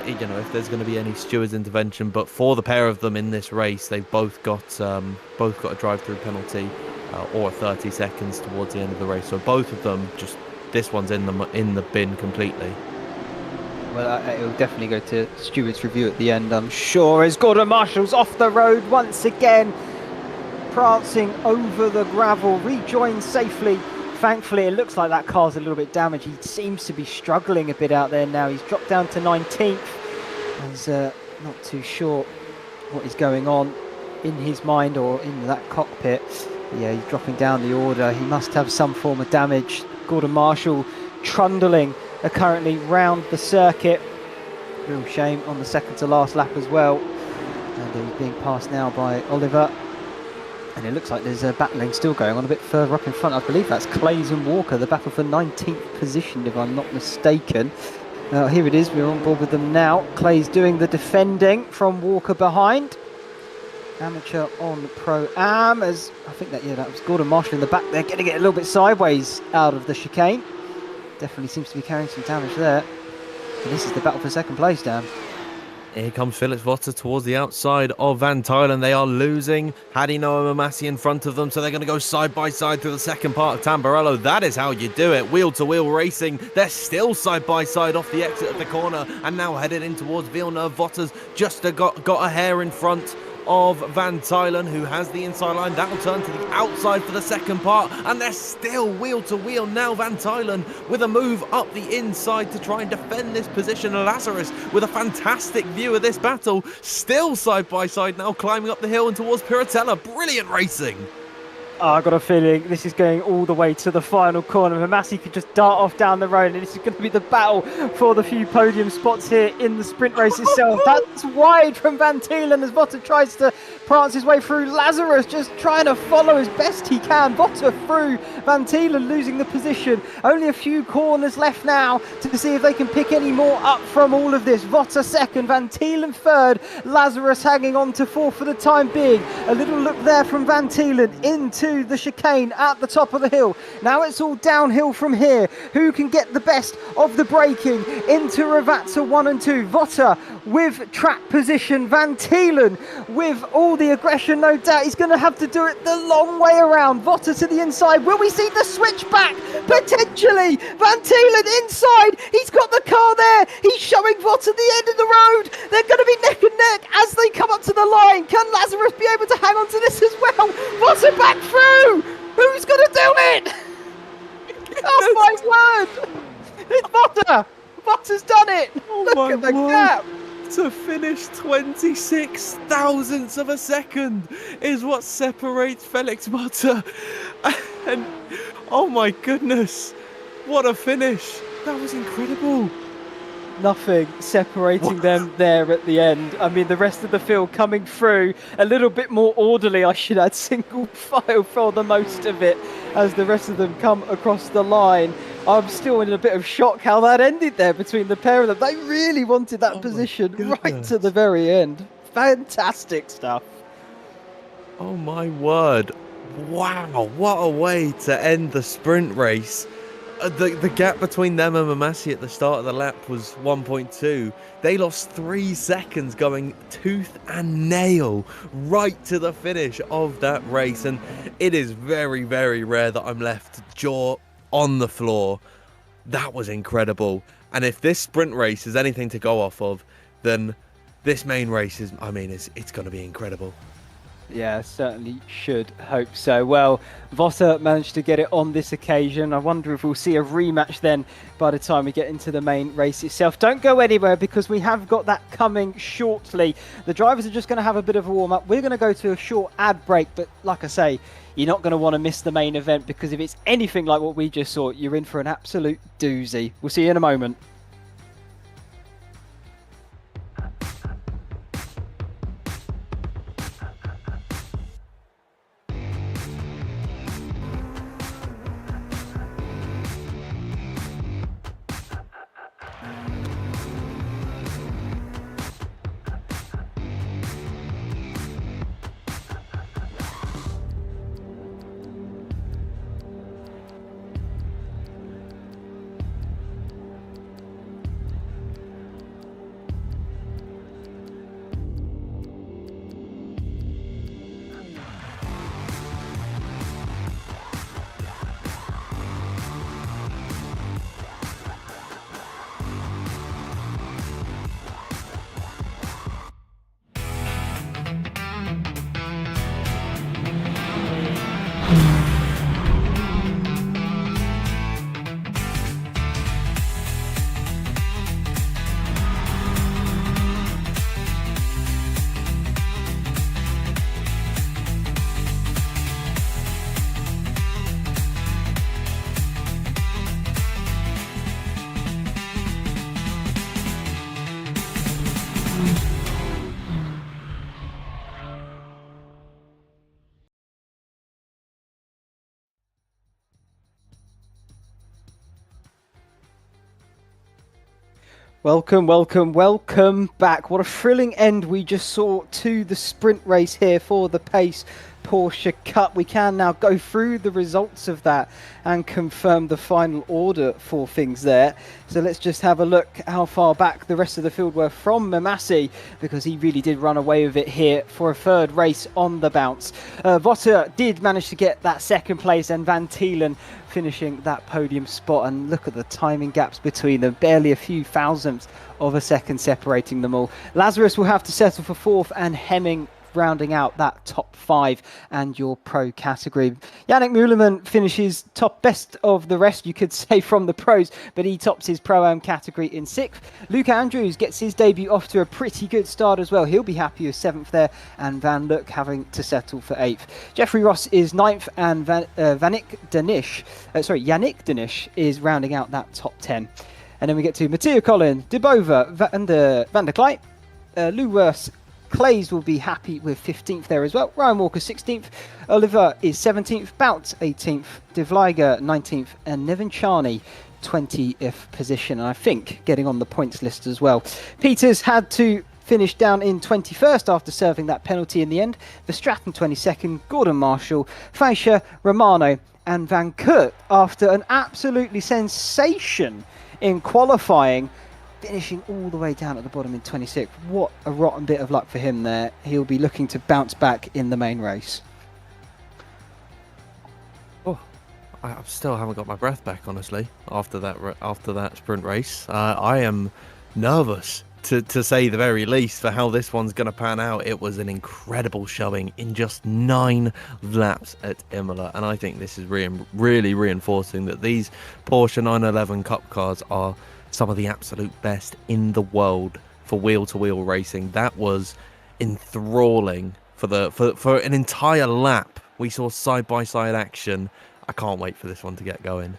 you know, if there's going to be any steward's intervention. But for the pair of them in this race, they've both got a drive-through penalty or 30 seconds towards the end of the race. So both of them, just this one's in the bin completely. Well, it'll definitely go to steward's review at the end, I'm sure, as Gordon Marshall's off the road once again, prancing over the gravel, rejoins safely. Thankfully, it looks like that car's a little bit damaged. He seems to be struggling a bit out there now. He's dropped down to 19th. He's not too sure what is going on in his mind or in that cockpit. Yeah, he's dropping down the order. He must have some form of damage. Gordon Marshall trundling currently round the circuit. Real shame on the second to last lap as well. And he's being passed now by Oliver. And it looks like there's a battling still going on a bit further up in front. I believe that's Clays and Walker, the battle for 19th position, if I'm not mistaken. Here it is, we're on board with them now. Clays doing the defending from Walker behind. Amateur on Pro-Am, as I think that was Gordon Marshall in the back there, getting it a little bit sideways out of the chicane. Definitely seems to be carrying some damage there. And this is the battle for second place, Dan. Here comes Felix Votter towards the outside of Van Tuylen. They are losing Hadi Noah Mamasi in front of them, so they're going to go side by side through the second part of Tamburello. That is how you do it. Wheel to wheel racing. They're still side by side off the exit of the corner and now headed in towards Villeneuve. Votter's just got a hair in front of Van Tuylen, who has the inside line. That will turn to the outside for the second part, and they're still wheel to wheel now. Van Tuylen with a move up the inside to try and defend this position. Lazarus with a fantastic view of this battle, still side by side now, climbing up the hill and towards Piratella. Brilliant racing. I've got a feeling this is going all the way to the final corner. Mamasi could just dart off down the road, and this is going to be the battle for the few podium spots here in the sprint race itself. That's wide from Van Tuylen as Votter tries to prance his way through. Lazarus just trying to follow as best he can. Votter through, Van Tuylen losing the position. Only a few corners left now to see if they can pick any more up from all of this. Votter second, Van Tuylen third, Lazarus hanging on to fourth for the time being. A little look there from Van Tuylen into into the chicane at the top of the hill. Now it's all downhill from here. Who can get the best of the braking into Ravazza 1 and 2? Votter with track position. Van Thielen with all the aggression, no doubt. He's going to have to do it the long way around. Votter to the inside. Will we see the switch back? Potentially. Van Thielen inside. He's got the car there. He's showing Votter the end of the road. They're going to be neck and neck as they come up to the line. Can Lazarus be able to hang on to this as well? Votter back through. Who's going to do it? Oh my word. It's Votter. Votter's done it. Look at the gap. To finish 26 thousandths of a second is what separates Felix Votter. And oh my goodness, what a finish. That was incredible. Nothing separating them there at the end. I mean, the rest of the field coming through a little bit more orderly. I should add single file for the most of it as the rest of them come across the line. I'm still in a bit of shock how that ended there between the pair of them. They really wanted that position right to the very end. Fantastic stuff. Oh my word. Wow, what a way to end the sprint race. The gap between them and Mamasi at the start of the lap was 1.2. They lost 3 seconds going tooth and nail right to the finish of that race. And it is very, very rare that I'm left jaw on the floor. That was incredible. And if this sprint race is anything to go off of, then this main race is, I mean, it's going to be incredible. Yeah, certainly should hope so. Well, Votter managed to get it on this occasion. I wonder if we'll see a rematch then by the time we get into the main race itself. Don't go anywhere because we have got that coming shortly. The drivers are just going to have a bit of a warm-up. We're going to go to a short ad break, but like I say, you're not going to want to miss the main event because if it's anything like what we just saw, you're in for an absolute doozy. We'll see you in a moment. Welcome, welcome, welcome back. What a thrilling end we just saw to the sprint race here for the Pace Porsche Cup. We can now go through the results of that and confirm the final order for things there. So let's just have a look how far back the rest of the field were from Mamasi, because he really did run away with it here for a third race on the bounce. Votter did manage to get that second place, and Van Thielen finishing that podium spot. And look at the timing gaps between them, barely a few thousandths of a second separating them all. Lazarus will have to settle for fourth, and Hemming rounding out that top 5 and your pro category. Yannick Muleman finishes top best of the rest, you could say, from the pros, but he tops his pro-am category in 6th. Luca Andrews gets his debut off to a pretty good start as well. He'll be happy with 7th there, and Van Look having to settle for 8th. Jeffrey Ross is 9th, and Yannick Danish is rounding out that top 10. And then we get to Mathieu Collin, Debova, Van der Klei, Lou Wurst, Clays will be happy with 15th there as well. Ryan Walker 16th. Oliver is 17th. Bout 18th. De Vlieger 19th. And Nevin Charney 20th position. And I think getting on the points list as well. Peters had to finished down in 21st after serving that penalty in the end. Verstappen 22nd, Gordon Marshall, Faischer, Romano and Van Kurt after an absolutely sensation in qualifying, finishing all the way down at the bottom in 26th. What a rotten bit of luck for him there. He'll be looking to bounce back in the main race. Oh, I still haven't got my breath back, honestly, after that sprint race. I am nervous, to say the very least, for how this one's going to pan out. It was an incredible showing in just 9 laps at Imola, and I think this is really reinforcing that these Porsche 911 Cup cars are some of the absolute best in the world for wheel-to-wheel racing. That was enthralling for an entire lap. We saw side-by-side action. I can't wait for this one to get going.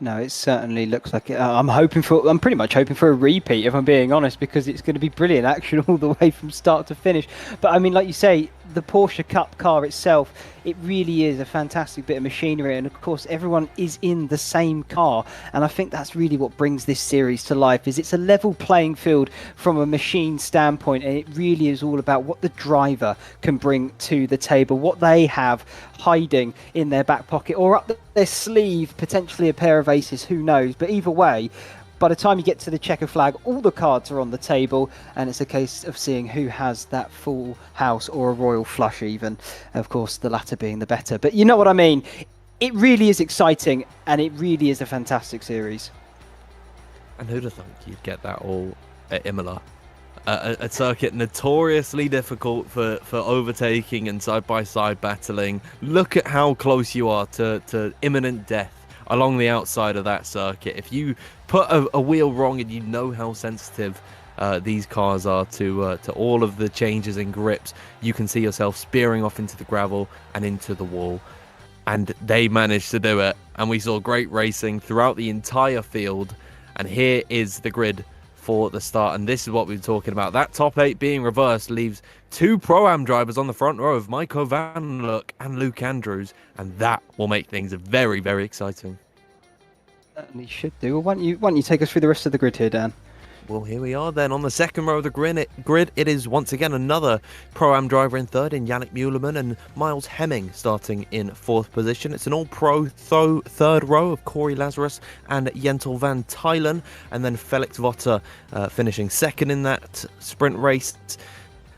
No, it certainly looks like it. I'm pretty much hoping for a repeat, if I'm being honest, because it's going to be brilliant action all the way from start to finish. But I mean, like you say, the Porsche Cup car itself, it really is a fantastic bit of machinery, and of course everyone is in the same car, and I think that's really what brings this series to life. Is it's a level playing field from a machine standpoint, and it really is all about what the driver can bring to the table, what they have hiding in their back pocket or up their sleeve, potentially a pair of aces, who knows. But either way, by the time you get to the checker flag, all the cards are on the table, and it's a case of seeing who has that full house or a royal flush even. Of course, the latter being the better. But you know what I mean? It really is exciting, and it really is a fantastic series. And who'd have thought you'd get that all at Imola? A circuit notoriously difficult for overtaking and side-by-side battling. Look at how close you are to imminent death along the outside of that circuit. If you put a wheel wrong, and you know how sensitive these cars are to all of the changes in grips, you can see yourself spearing off into the gravel and into the wall. And they managed to do it, and we saw great racing throughout the entire field. And here is the grid for the start, and this is what we were talking about. That top 8 being reversed leaves 2 Pro-Am drivers on the front row of Michael Van Look and Luke Andrews, and that will make things very exciting. Certainly should do. Well, why don't you take us through the rest of the grid here, Dan? Well, here we are then on the second row of the grid. It is once again another Pro-Am driver in third in Yannick Muhleman, and Miles Hemming starting in 4th position. It's an all-pro third row of Corey Lazarus and Jentel van Tylen, and then Felix Votter finishing second in that sprint race.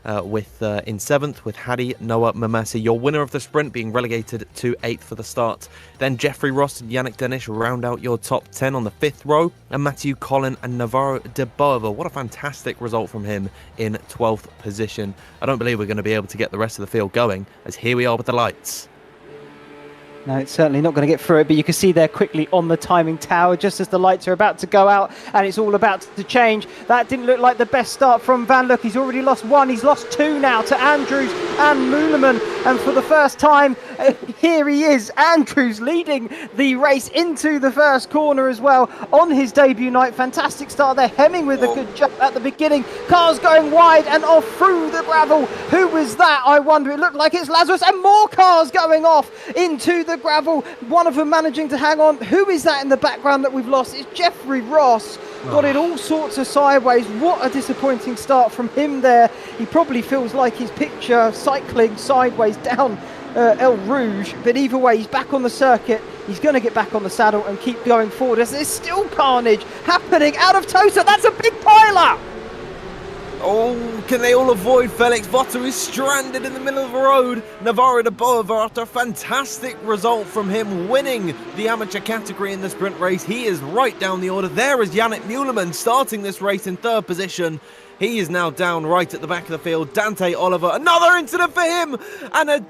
In 7th with Hadi Noah Mamasi, your winner of the sprint, being relegated to 8th for the start. Then Jeffrey Ross and Yannick Denish round out your top 10 on the 5th row, and Matthew Collin and Navarro de Boerva. What a fantastic result from him in 12th position. I don't believe we're going to be able to get the rest of the field going, as here we are with the lights. No, it's certainly not going to get through it, but you can see there quickly on the timing tower, just as the lights are about to go out and it's all about to change. That didn't look like the best start from Van Look. He's already lost 1. He's lost 2 now to Andrews and Muhleman. And for the first time, here he is, Andrews leading the race into the first corner as well on his debut night. Fantastic start there. Hemming with a good jump at the beginning. Cars going wide and off through the gravel. Who was that? I wonder. It looked like it's Lazarus, and more cars going off into the gravel. One of them managing to hang on. Who is that in the background that we've lost? It's Jeffrey Ross. Got it all sorts of sideways. What a disappointing start from him there. He probably feels like his picture cycling sideways down El Rouge, but either way, he's back on the circuit. He's going to get back on the saddle and keep going forward, as there's still carnage happening out of Tosa. That's a big pile-up. Oh, can they all avoid Felix Votter, who's stranded in the middle of the road? Navarro de Boerva, after a fantastic result from him, winning the amateur category in the sprint race. He is right down the order. There is Yannick Muhleman starting this race in 3rd position. He is now down right at the back of the field. Dante Oliver, another incident for him, and a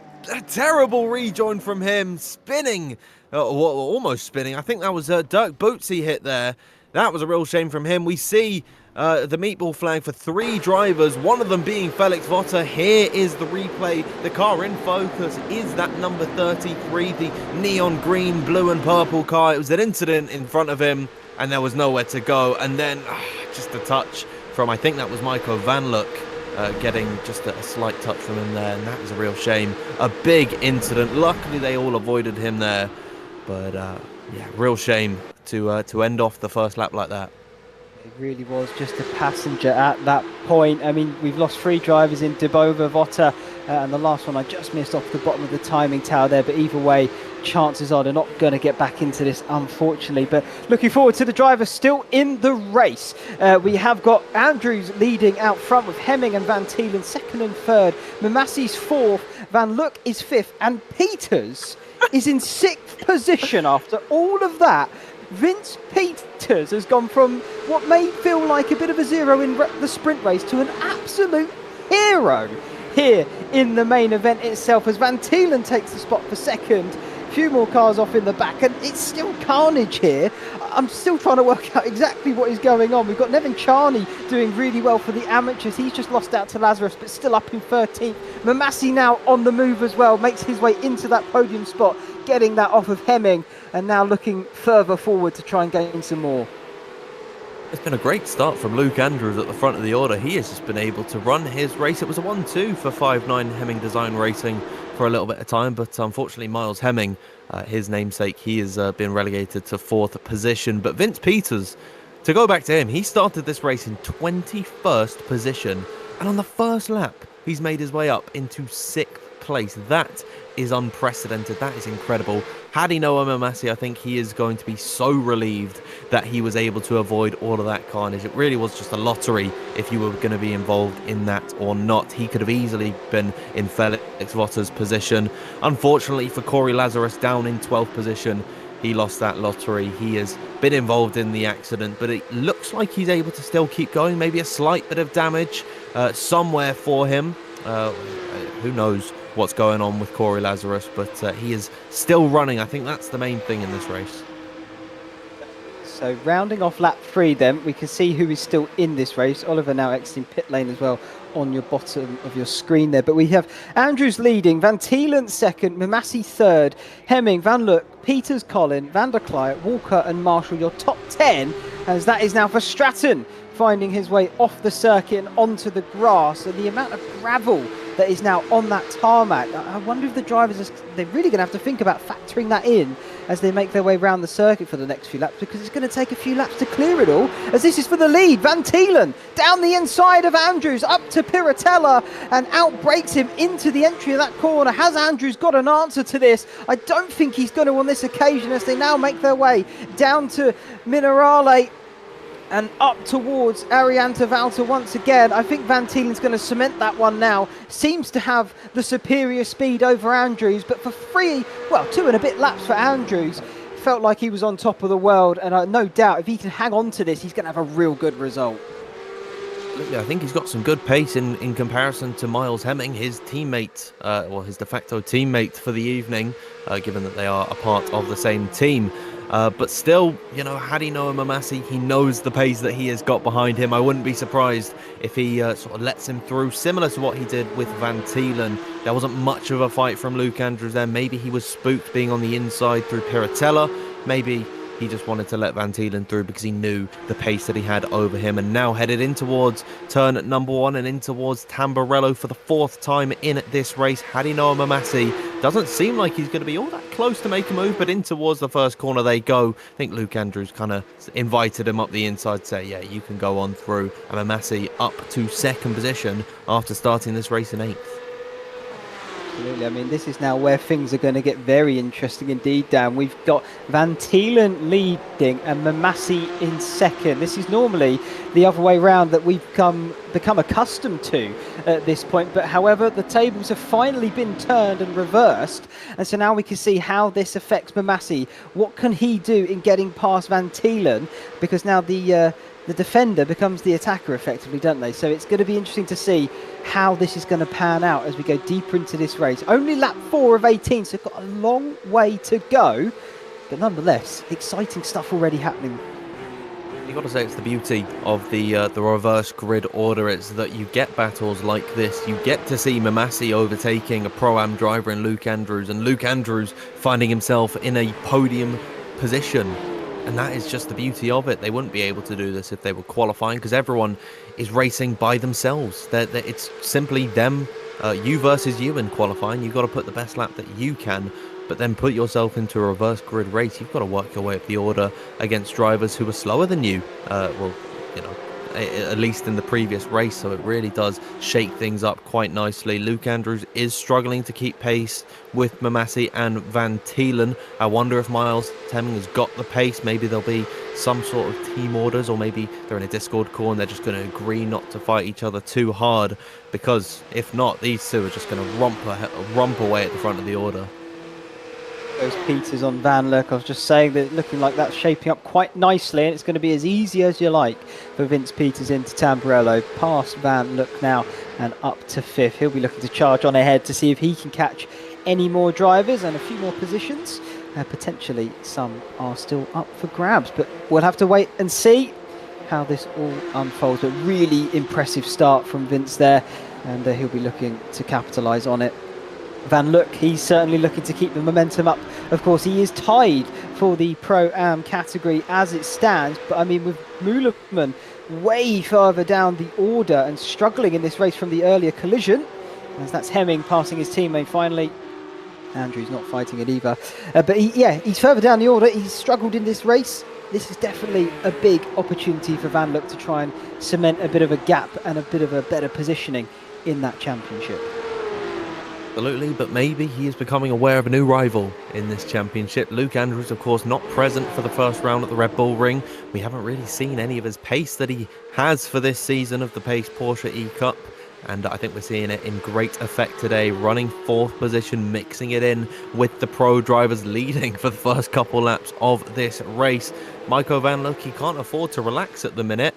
terrible rejoin from him, spinning, almost spinning. I think that was Dirk Bootsy hit there. That was a real shame from him. We see the meatball flag for 3 drivers, one of them being Felix Votter. Here is the replay. The car in focus is that number 33, the neon green, blue and purple car. It was an incident in front of him, and there was nowhere to go. And then just a touch from, I think that was Michael Van Look, getting just a slight touch from him there, and that was a real shame. A big incident. Luckily they all avoided him there, but yeah, real shame to end off the first lap like that. It really was just a passenger at that point. I mean, we've lost 3 drivers in Dubova, Votta, and the last one I just missed off the bottom of the timing tower there. But either way, chances are they're not going to get back into this, unfortunately. But looking forward to the drivers still in the race. We have got Andrews leading out front with Hemming and Van Tielen second and third. Mamassi's fourth, Van Look is fifth, and Peters is in sixth position after all of that. Vince Peters has gone from what may feel like a bit of a zero in the sprint race to an absolute hero here in the main event itself, as Van Tielen takes the spot for second. Few more cars off in the back, and it's still carnage here. I'm still trying to work out exactly what is going on. We've got Nevin Charney doing really well for the amateurs. He's just lost out to Lazarus, but still up in 13th. Mamassi now on the move as well, makes his way into that podium spot, getting that off of Hemming, and now looking further forward to try and gain some more. It's been a great start from Luke Andrews at the front of the order. He has just been able to run his race. It was a 1-2 for 5-9 Hemming Design Racing for a little bit of time, but unfortunately Miles Hemming, his namesake, he has been relegated to 4th position. But Vince Peters, to go back to him, he started this race in 21st position, and on the first lap he's made his way up into 6th place. That is unprecedented. That is incredible. Had he known Mamassi, I think he is going to be so relieved that he was able to avoid all of that carnage. It really was just a lottery if you were going to be involved in that or not. He could have easily been in Felix Votta's position. Unfortunately for Corey Lazarus, down in 12th position, he lost that lottery. He has been involved in the accident, but it looks like he's able to still keep going. Maybe a slight bit of damage somewhere for him. Who knows what's going on with Corey Lazarus, but he is still running. I think that's the main thing in this race. So rounding off lap 3 then, we can see who is still in this race. Oliver now exiting pit lane as well on your bottom of your screen there. But we have Andrews leading, Van Tielen second, Mamassi third, Hemming, Van Look, Peters, Collin, Van der Klaaert, Walker and Marshall, your top 10, as that is now for Stratton, finding his way off the circuit and onto the grass. And the amount of gravel that is now on that tarmac, I wonder if the drivers they're really going to have to think about factoring that in as they make their way around the circuit for the next few laps, because it's going to take a few laps to clear it all, as this is for the lead. Van Tielen down the inside of Andrews, up to Piratella, and outbrakes him into the entry of that corner. Has Andrews got an answer to this? I don't think he's going to on this occasion, as they now make their way down to Minerale and up towards Arianta Valter once again. I think Van Tielen's going to cement that one now. Seems to have the superior speed over Andrews, but for 2 and a bit laps for Andrews, felt like he was on top of the world, and no doubt if he can hang on to this, he's going to have a real good result. I think he's got some good pace in comparison to Miles Hemming, his teammate, his de facto teammate for the evening, given that they are a part of the same team. But still, had he known Mamassi, he knows the pace that he has got behind him. I wouldn't be surprised if he sort of lets him through, similar to what he did with Van Tielen. There wasn't much of a fight from Luke Andrews there. Maybe he was spooked being on the inside through Piratella. Maybe he just wanted to let Van Tielen through because he knew the pace that he had over him. And now headed in towards turn number 1 and in towards Tamburello for the 4th time in this race. Had he known Mamassi, doesn't seem like he's going to be all that close to make a move, but in towards the first corner they go. I think Luke Andrews kind of invited him up the inside, say, yeah, you can go on through. And Mamassi up to 2nd position after starting this race in 8th. Absolutely. I mean, this is now where things are going to get very interesting indeed, Dan. We've got Van Tielen leading and Mamassi in second. This is normally the other way round that we've become accustomed to at this point. But however, the tables have finally been turned and reversed. And so now we can see how this affects Mamassi. What can he do in getting past Van Tielen? Because now the defender becomes the attacker effectively, don't they? So it's going to be interesting to see how this is going to pan out as we go deeper into this race. Only lap 4 of 18, so got a long way to go. But nonetheless, exciting stuff already happening. You've got to say it's the beauty of the reverse grid order. It's that you get battles like this. You get to see Mamassi overtaking a Pro-Am driver in Luke Andrews, and Luke Andrews finding himself in a podium position. And that is just the beauty of it. They wouldn't be able to do this if they were qualifying, because everyone is racing by themselves. It's simply them, you versus you in qualifying. You've got to put the best lap that you can, but then put yourself into a reverse grid race. You've got to work your way up the order against drivers who are slower than you. at least in the previous race, so it really does shake things up quite nicely. Luke Andrews is struggling to keep pace with Mamasi and Van Tielen. I wonder if Miles Hemming has got the pace. Maybe there'll be some sort of team orders, or maybe they're in a Discord call and they're just going to agree not to fight each other too hard, because if not, these two are just going to romp away at the front of the order. Those Peters on Van Luck, I was just saying that looking like that's shaping up quite nicely, and it's going to be as easy as you like for Vince Peters into Tamburello, past Van Luck now and up to 5th. He'll be looking to charge on ahead to see if he can catch any more drivers and a few more positions. Potentially some are still up for grabs, but we'll have to wait and see how this all unfolds. But really impressive start from Vince there, and he'll be looking to capitalise on it. Van Luck, he's certainly looking to keep the momentum up. Of course, he is tied for the Pro-Am category as it stands, but I mean, with Mühlmann way further down the order and struggling in this race from the earlier collision, as that's Hemming passing his teammate finally. Andrew's not fighting it either, but he's further down the order. He's struggled in this race. This is definitely a big opportunity for Van Luck to try and cement a bit of a gap and a bit of a better positioning in that championship. Absolutely, but maybe he is becoming aware of a new rival in this championship. Luke Andrews, of course, not present for the first round at the Red Bull Ring. We haven't really seen any of his pace that he has for this season of the Pace Porsche E-Cup, and I think we're seeing it in great effect today, running 4th position, mixing it in with the pro drivers leading for the first couple laps of this race. Michael Van Luck, he can't afford to relax at the minute.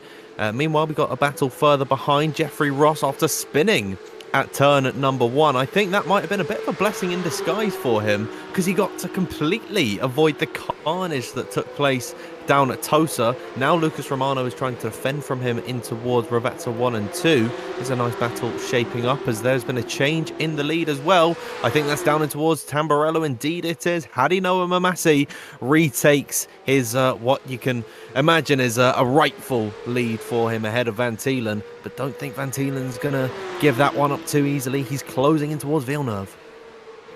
Meanwhile, we got a battle further behind. Jeffrey Ross, after spinning at turn at number 1, I think that might have been a bit of a blessing in disguise for him, because he got to completely avoid the carnage that took place down at Tosa. Now Lucas Romano is trying to defend from him in towards Ravazza 1 and 2. There's a nice battle shaping up, as there's been a change in the lead as well. I think that's down in towards Tamburello. Indeed it is. Hadinoa Mamasi retakes his what you can imagine is a rightful lead for him ahead of Van Tielen, but don't think Van Tielen's going to give that one up too easily. He's closing in towards Villeneuve.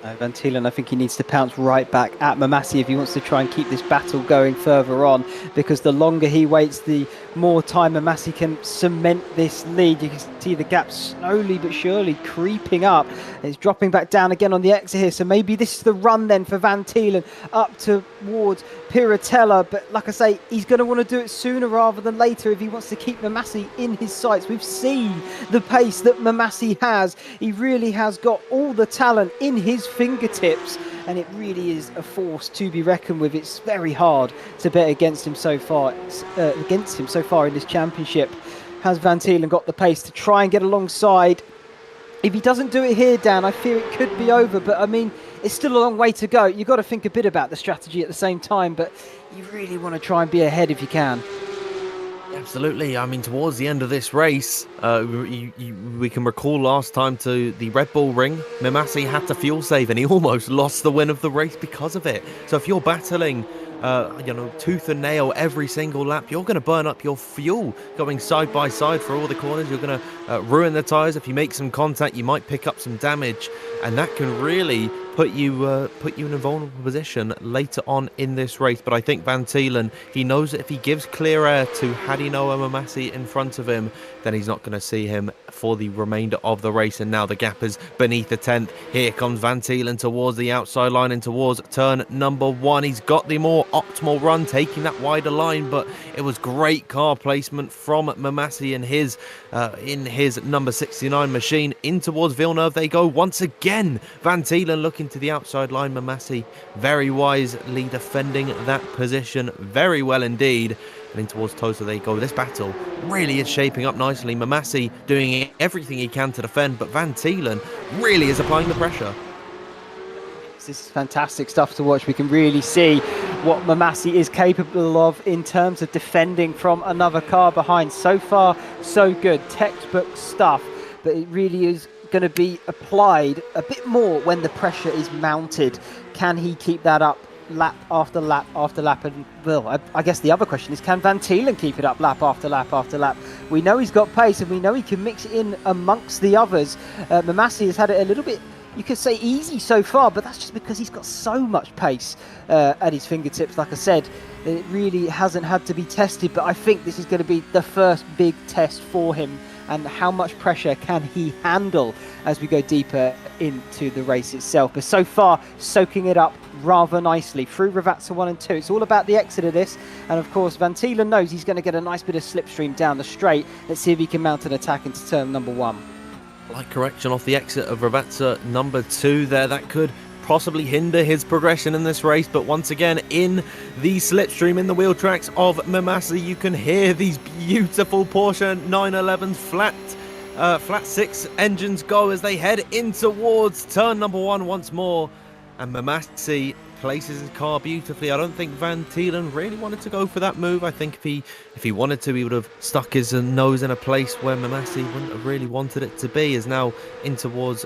Van Tielen, I think he needs to pounce right back at Mamasi if he wants to try and keep this battle going further on, because the longer he waits, the more time Mamasi can cement this lead. You can see the gap slowly but surely creeping up. It's dropping back down again on the exit here, so maybe this is the run then for Van Tielen up towards Piratella, but like I say, he's going to want to do it sooner rather than later if he wants to keep Mamasi in his sights. We've seen the pace that Mamasi has. He really has got all the talent in his fingertips, and it really is a force to be reckoned with. It's very hard to bet against him so far in this championship. Has Van Tielen got the pace to try and get alongside? If he doesn't do it here, Dan, I fear it could be over, but I mean, it's still a long way to go. You've got to think a bit about the strategy at the same time, but you really want to try and be ahead if you can. Absolutely. I mean, towards the end of this race, we can recall last time to the Red Bull Ring, Mamasi had to fuel save and he almost lost the win of the race because of it. So if you're battling tooth and nail every single lap, you're going to burn up your fuel going side by side for all the corners. You're going to ruin the tyres. If you make some contact, you might pick up some damage, and that can really put you in a vulnerable position later on in this race. But I think Van Tielen, he knows that if he gives clear air to Hadinoa Mamasi in front of him, then he's not going to see him for the remainder of the race. And now the gap is beneath the 10th. Here comes Van Tielen towards the outside line and towards turn number 1. He's got the more optimal run, taking that wider line, but it was great car placement from Mamasi in his number 69 machine. In towards Villeneuve they go once again. Van Tielen looking to the outside line. Mamasi very wisely defending that position very well indeed. And in towards Tosa they go. This battle really is shaping up nicely. Mamasi doing everything he can to defend, but Van Tielen really is applying the pressure. This is fantastic stuff to watch. We can really see what Mamasi is capable of in terms of defending from another car behind. So far, so good. Textbook stuff, but it really is going to be applied a bit more when the pressure is mounted. Can he keep that up lap after lap after lap? And well, I guess the other question is, can Van Tielen keep it up lap after lap after lap? We know he's got pace and we know he can mix it in amongst the others. Mamasi has had it a little bit, you could say, easy so far, but that's just because he's got so much pace at his fingertips. Like I said, It really hasn't had to be tested, but I think this is going to be the first big test for him. And how much pressure can he handle as we go deeper into the race itself? But so far, soaking it up rather nicely through Ravazza 1 and 2. It's all about the exit of this. And of course, Van Tielen knows he's going to get a nice bit of slipstream down the straight. Let's see if he can mount an attack into turn number 1. Light correction off the exit of Ravazza number 2 there. That could possibly hinder his progression in this race, but once again in the slipstream in the wheel tracks of Mamasi, you can hear these beautiful Porsche 911s flat 6 engines go as they head in towards turn number 1 once more, and Mamasi places his car beautifully. I don't think Van Tielen really wanted to go for that move. I think if he wanted to, he would have stuck his nose in a place where Mamasi wouldn't have really wanted it to be. Is now in towards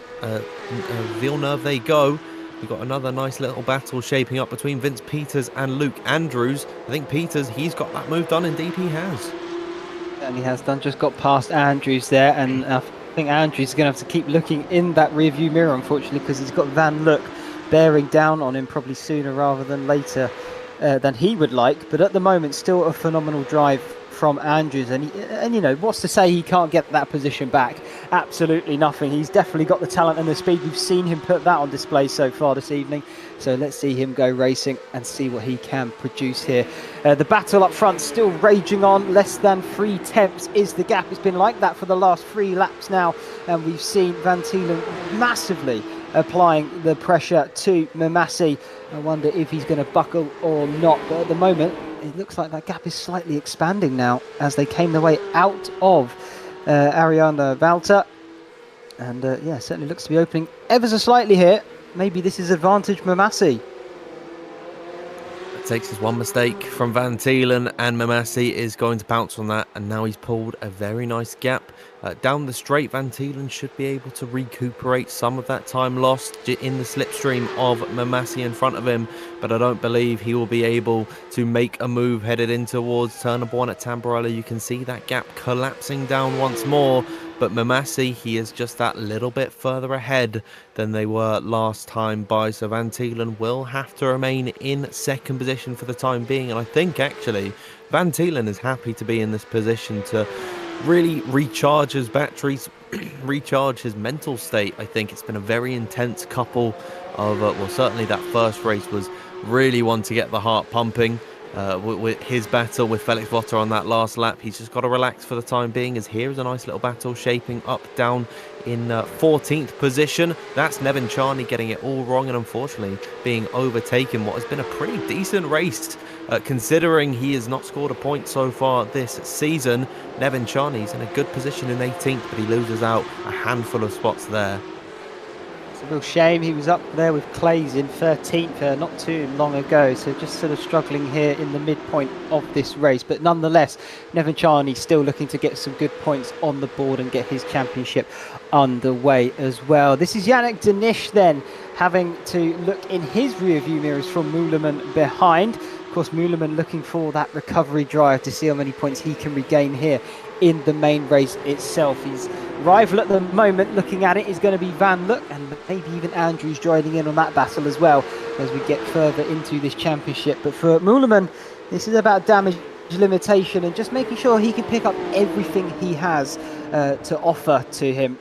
Villeneuve they go. We've got another nice little battle shaping up between Vince Peters and Luke Andrews. I think Peters, he's got that move done, indeed he has. And he has done, just got past Andrews there, and I think Andrews is going to have to keep looking in that rear view mirror, unfortunately, because he's got Van Look bearing down on him probably sooner rather than later than he would like. But at the moment, still a phenomenal drive from Andrews, and you know, what's to say he can't get that position back? Absolutely nothing. He's definitely got the talent and the speed. We've seen him put that on display so far this evening, so let's see him go racing and see what he can produce here. The battle up front still raging on. Less than 3 tenths is the gap. It's been like that for the last 3 laps now, and we've seen Van Tielen massively applying the pressure to Mamasi. I wonder if he's going to buckle or not, but at the moment it looks like that gap is slightly expanding now as they came their way out of Ariana Valter, and yeah, certainly looks to be opening ever so slightly here. Maybe this is advantage Mamasi. It takes his one mistake from Van Tielen, and Mamasi is going to pounce on that, and now he's pulled a very nice gap down the straight. Van Tielen should be able to recuperate some of that time lost in the slipstream of Mamasi in front of him, but I don't believe he will be able to make a move headed in towards turn number 1 at Tamburello. You can see that gap collapsing down once more, but Mamasi, he is just that little bit further ahead than they were last time by, so Van Tielen will have to remain in second position for the time being, and I think actually Van Tielen is happy to be in this position to really recharge his batteries, recharge his mental state. I think it's been a very intense couple of, well, certainly that first race was really one to get the heart pumping. With his battle with Felix Votter on that last lap, he's just got to relax for the time being, as here is a nice little battle shaping up down in 14th position. That's Nevin Charney getting it all wrong and unfortunately being overtaken. What has been a pretty decent race considering he has not scored a point so far this season. Nevin Charney's in a good position in 18th, but he loses out a handful of spots there. It's a real shame. He was up there with Clays in 13th not too long ago, so just sort of struggling here in the midpoint of this race. But nonetheless, Nevin Charney still looking to get some good points on the board and get his championship underway as well. This is Yannick Denish then having to look in his rear view mirrors from Meuleman behind. Of course, Meuleman looking for that recovery drive to see how many points he can regain here in the main race itself. His rival at the moment, looking at it, is going to be Van Look, and maybe even Andrews joining in on that battle as well as we get further into this championship. But for Meuleman, this is about damage limitation and just making sure he can pick up everything he has to offer to him.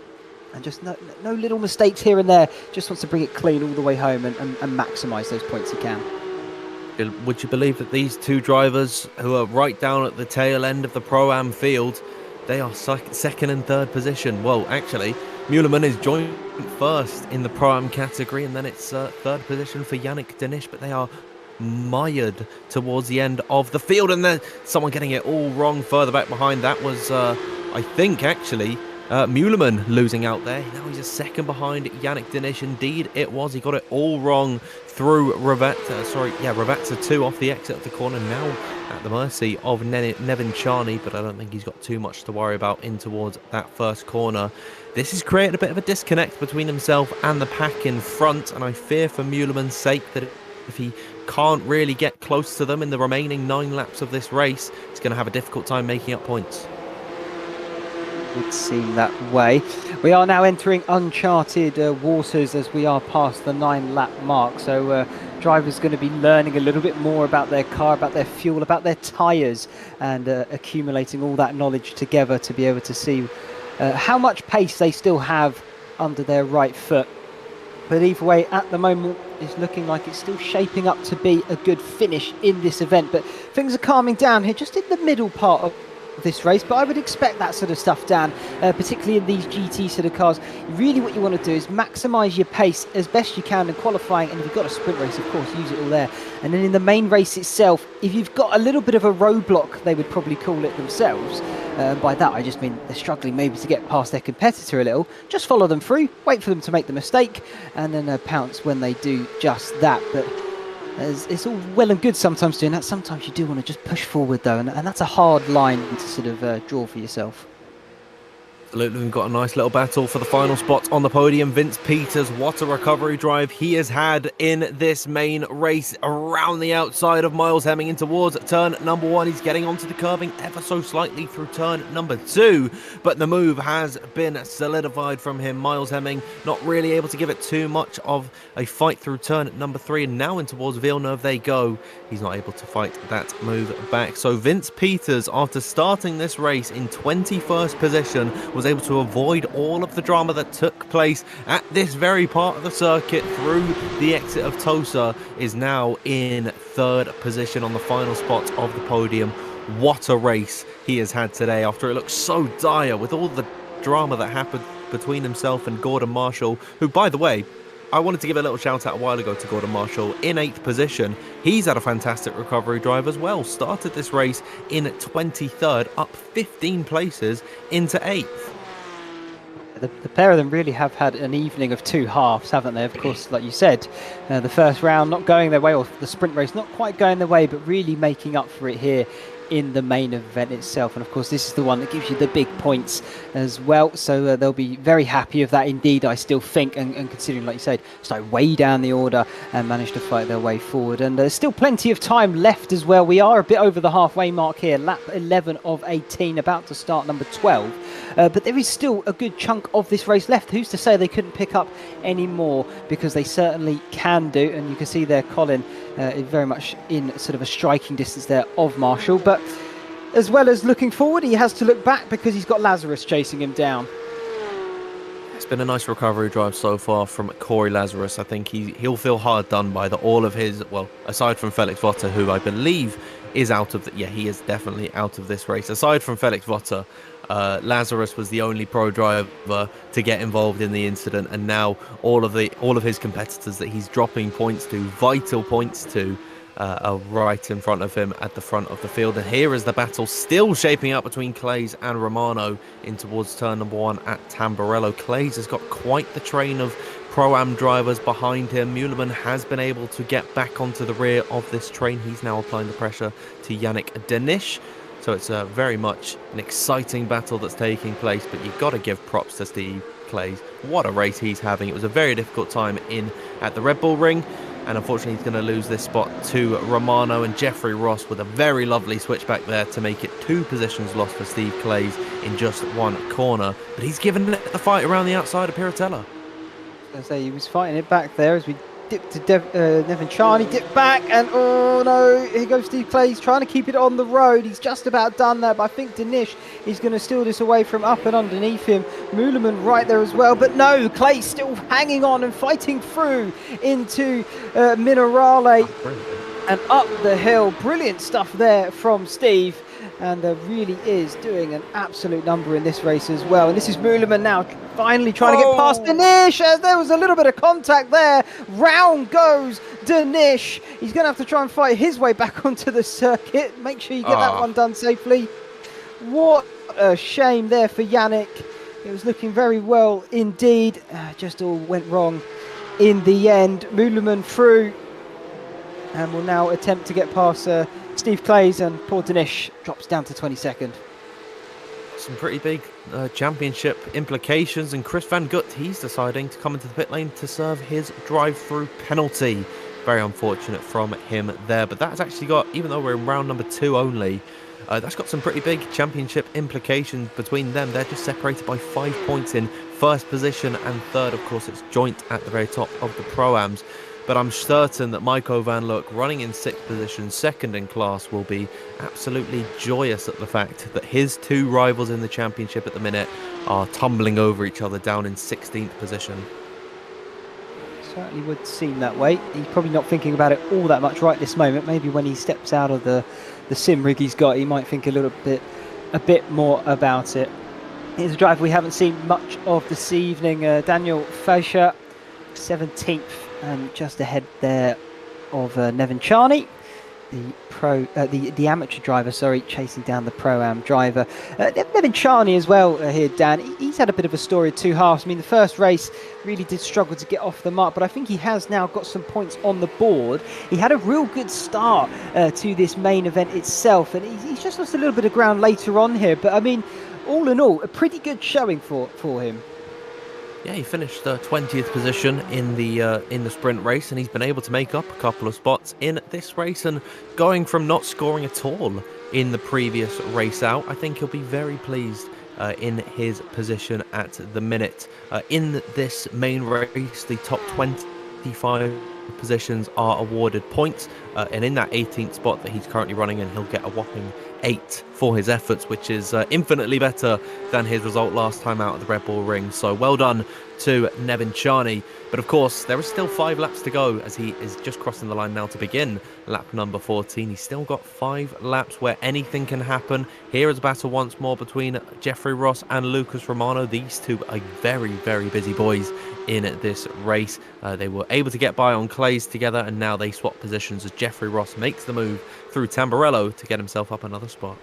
And just no little mistakes here and there. Just wants to bring it clean all the way home and maximise those points he can. Would you believe that these two drivers who are right down at the tail end of the Pro-Am field, they are second and third position? Well, actually, Meuleman is joint first in the Pro-Am category, and then it's third position for Yannick Denish, but they are mired towards the end of the field, and there's someone getting it all wrong further back behind. That was, I think, actually, Meuleman losing out there. Now he's a second behind Yannick Denish. Indeed, it was. He got it all wrong through Ravazza 2 off the exit of the corner. Now at the mercy of Nevin Charney, but I don't think he's got too much to worry about in towards that first corner. This has created a bit of a disconnect between himself and the pack in front, and I fear for Meuleman's sake that if he can't really get close to them in the remaining 9 laps of this race, he's going to have a difficult time making up points. Would seem that way. We are now entering uncharted waters as we are past the 9 lap mark, so driver's going to be learning a little bit more about their car, about their fuel, about their tyres, and accumulating all that knowledge together to be able to see how much pace they still have under their right foot. But either way, at the moment, it's looking like it's still shaping up to be a good finish in this event. But things are calming down here, just in the middle part of this race. But I would expect that sort of stuff, Dan, particularly in these GT sort of cars. Really what you want to do is maximise your pace as best you can in qualifying. And if you've got a sprint race, of course, use it all there. And then in the main race itself, if you've got a little bit of a roadblock, they would probably call it themselves. By that, I just mean they're struggling maybe to get past their competitor a little. Just follow them through, wait for them to make the mistake, and then pounce when they do just that. But it's all well and good sometimes doing that. Sometimes you do want to just push forward, though, and that's a hard line to sort of draw for yourself. Absolutely, we've got a nice little battle for the final spot on the podium. Vince Peters, what a recovery drive he has had in this main race around the outside of Miles Hemming in towards turn number 1. He's getting onto the curbing ever so slightly through turn number 2, but the move has been solidified from him. Miles Hemming not really able to give it too much of a fight through turn number 3, and now in towards Villeneuve they go. He's not able to fight that move back. So Vince Peters, after starting this race in 21st position, was able to avoid all of the drama that took place at this very part of the circuit through the exit of Tosa, is now in 3rd position on the final spot of the podium. What a race he has had today after it looked so dire with all the drama that happened between himself and Gordon Marshall, who, by the way, I wanted to give a little shout out a while ago to Gordon Marshall in 8th position. He's had a fantastic recovery drive as well. Started this race in 23rd, up 15 places into 8th. The pair of them really have had an evening of two halves, haven't they? Of course, like you said, the first round not going their way, or the sprint race not quite going their way, but really making up for it here in the main event itself. And of course, this is the one that gives you the big points as well, so they'll be very happy of that indeed, I still think, and considering, like you said, started way down the order and managed to fight their way forward. And there's still plenty of time left as well. We are a bit over the halfway mark here, lap 11 of 18, about to start number 12, but there is still a good chunk of this race left. Who's to say they couldn't pick up any more, because they certainly can do. And you can see there Colin is very much in sort of a striking distance there of Marshall. But as well as looking forward, he has to look back because he's got Lazarus chasing him down. It's been a nice recovery drive so far from Corey Lazarus. I think he'll feel hard done by all of his, well, aside from Felix Votter, who I believe is out of he is definitely out of this race. Aside from Felix Votter, Lazarus was the only pro driver to get involved in the incident, and now all of his competitors that he's dropping points to, vital points to, are right in front of him at the front of the field. And here is the battle still shaping up between Clays and Romano in towards turn number 1 at Tamburello. Clays has got quite the train of Pro-Am drivers behind him. Muleman has been able to get back onto the rear of this train. He's now applying the pressure to Yannick Denish. So it's very much an exciting battle that's taking place, but you've got to give props to Steve Clays. What a race he's having. It was a very difficult time in at the Red Bull Ring, and unfortunately he's going to lose this spot to Romano, and Jeffrey Ross with a very lovely switchback there to make it 2 positions lost for Steve Clays in just 1 corner. But he's given it the fight around the outside of Piratella. As I say, he was fighting it back there as we dipped to Nevin Charney, dipped back, and oh no, here goes Steve Clay. He's trying to keep it on the road. He's just about done there, but I think Denish is going to steal this away from up and underneath him. Muleman right there as well, but no, Clay's still hanging on and fighting through into Minerale and up the hill. Brilliant stuff there from Steve. And really is doing an absolute number in this race as well. And this is Muleman now finally trying to get past Denish, as there was a little bit of contact there. Round goes Denish. He's going to have to try and fight his way back onto the circuit. Make sure you get that one done safely. What a shame there for Yannick. It was looking very well indeed. Just all went wrong in the end. Muleman through, and will now attempt to get past Steve Clays, and poor Denish drops down to 22nd. Some pretty big championship implications, and Chris Van Gut, he's deciding to come into the pit lane to serve his drive-through penalty. Very unfortunate from him there, but that's actually got, even though we're in round number 2 only, that's got some pretty big championship implications between them. They're just separated by 5 points in 1st position and 3rd. Of course, it's joint at the very top of the Pro-Ams. but I'm certain that Michael Van Look, running in 6th position, second in class, will be absolutely joyous at the fact that his two rivals in the championship at the minute are tumbling over each other down in 16th position. Certainly would seem that way. He's probably not thinking about it all that much right this moment. Maybe when he steps out of the sim rig he's got, he might think a bit more about it. Here's a driver we haven't seen much of this evening. Daniel Fischer, 17th, and just ahead there of Nevin Charney, the amateur driver, chasing down the pro-am driver. Nevin Charney as well here, Dan. He's had a bit of a story of two halves. I mean, the first race really did struggle to get off the mark, but I think he has now got some points on the board. He had a real good start to this main event itself, and he's just lost a little bit of ground later on here. But I mean, all in all, a pretty good showing for him. Yeah, he finished 20th position in the sprint race, and he's been able to make up a couple of spots in this race. And going from not scoring at all in the previous race out, I think he'll be very pleased in his position at the minute. In this main race, the top 25 positions are awarded points, and in that 18th spot that he's currently running in, he'll get a whopping 8 for his efforts, which is infinitely better than his result last time out at the Red Bull Ring. So well done to Nevin Charney. But of course, there is still 5 laps to go, as he is just crossing the line now to begin lap number 14. He's still got 5 laps where anything can happen. Here is a battle once more between Jeffrey Ross and Lucas Romano. These two are very, very busy boys in this race. They were able to get by on clays together, and now they swap positions as Jeffrey Ross makes the move through Tamburello to get himself up another spot.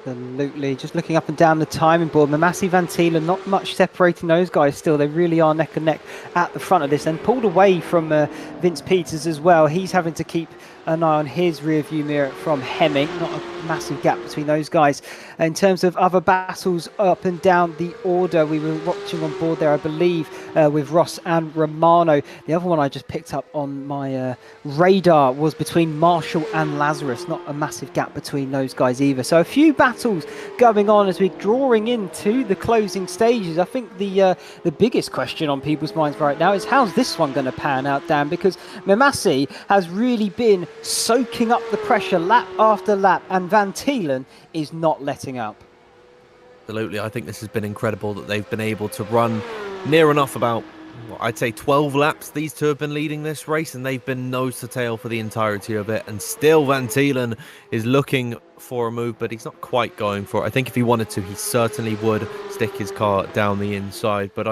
Absolutely. Just looking up and down the timing board, Mamasi, Van Thielen, not much separating those guys still. They really are neck and neck at the front of this, and pulled away from Vince Peters as well. He's having to keep an eye on his rear view mirror from Hemming. Not a massive gap between those guys. In terms of other battles up and down the order, we were watching on board there, I believe, with Ross and Romano. The other one I just picked up on my radar was between Marshall and Lazarus. Not a massive gap between those guys either. So a few battles going on as we're drawing into the closing stages. I think the biggest question on people's minds right now is how's this one going to pan out, Dan? Because Mamasi has really been soaking up the pressure lap after lap, and Van Thielen is not letting up. Absolutely. I think this has been incredible that they've been able to run near enough about, I'd say 12 laps. These two have been leading this race, and they've been nose to tail for the entirety of it. And still Van Thielen is looking for a move, but he's not quite going for it. I think if he wanted to, he certainly would stick his car down the inside. But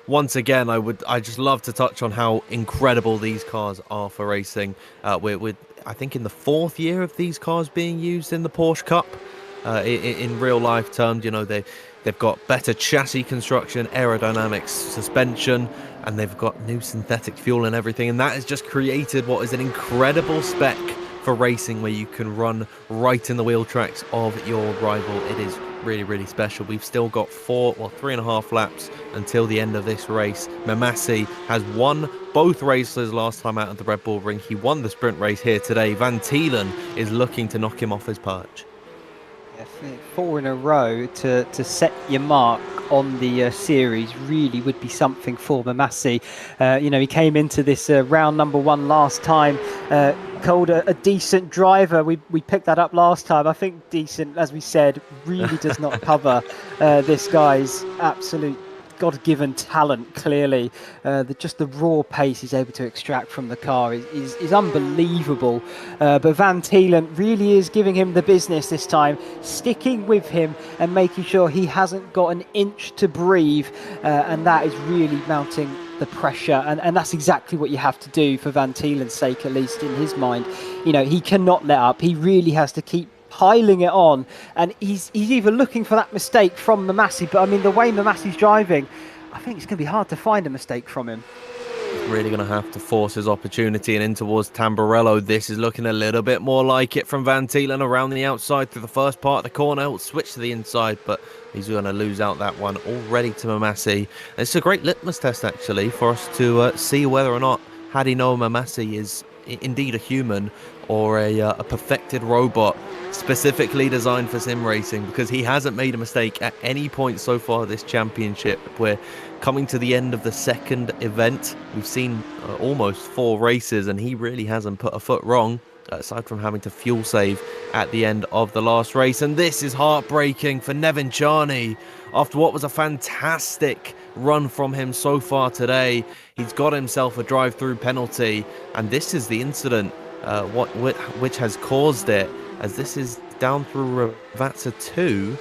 once again, I just love to touch on how incredible these cars are for racing. We're I think in the 4th year of these cars being used in the Porsche Cup. In real life terms, you know, they've got better chassis construction, aerodynamics, suspension, and they've got new synthetic fuel and everything. And that has just created what is an incredible spec for racing, where you can run right in the wheel tracks of your rival. It is really, really special. We've still got 3.5 laps until the end of this race. Mamasi has won both races last time out at the Red Bull Ring. He won the sprint race here today. Van Thielen is looking to knock him off his perch. 4 in a row to set your mark on the series really would be something for Mamasi. You know, he came into this round number 1 last time, called a decent driver. We picked that up last time. I think decent, as we said, really does not cover this guy's absolute God-given talent. Clearly, just the raw pace he's able to extract from the car is unbelievable. But Van Thielen really is giving him the business this time, sticking with him and making sure he hasn't got an inch to breathe, and that is really mounting the pressure, and that's exactly what you have to do for Van Thielen's sake, at least in his mind. You know, he cannot let up. He really has to keep piling it on, and he's either looking for that mistake from Mamasi, but I mean, the way Mamasi's driving, I think it's going to be hard to find a mistake from him. Really going to have to force his opportunity and in towards Tamburello. This is looking a little bit more like it from Van Thielen around the outside through the first part of the corner. He'll switch to the inside, but he's going to lose out that one already to Mamasi. It's a great litmus test, actually, for us to see whether or not Hadi Noah Mamasi is indeed a human or a perfected robot specifically designed for sim racing, because he hasn't made a mistake at any point so far this championship. We're coming to the end of the second event. We've seen almost 4 races and he really hasn't put a foot wrong, aside from having to fuel save at the end of the last race. And this is heartbreaking for Nevin Charney. After what was a fantastic run from him so far today, he's got himself a drive-through penalty, and this is the incident which has caused it, as this is down through Ravazza 2.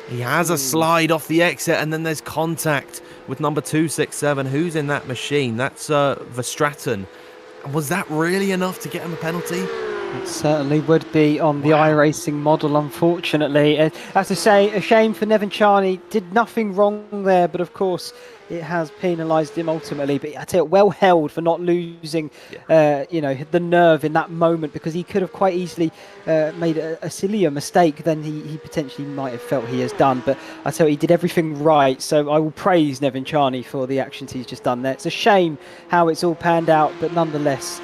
He has a slide off the exit, and then there's contact with number 267. Who's in that machine? That's Verstraeten. Was that really enough to get him a penalty? It certainly would be on the iRacing model, unfortunately. I have to say, a shame for Nevin Charney. Did nothing wrong there, but of course it has penalised him ultimately. But I tell you, well held for not losing, the nerve in that moment, because he could have quite easily made a sillier mistake than he potentially might have felt he has done. But I tell you, he did everything right. So I will praise Nevin Charney for the actions he's just done there. It's a shame how it's all panned out, but nonetheless,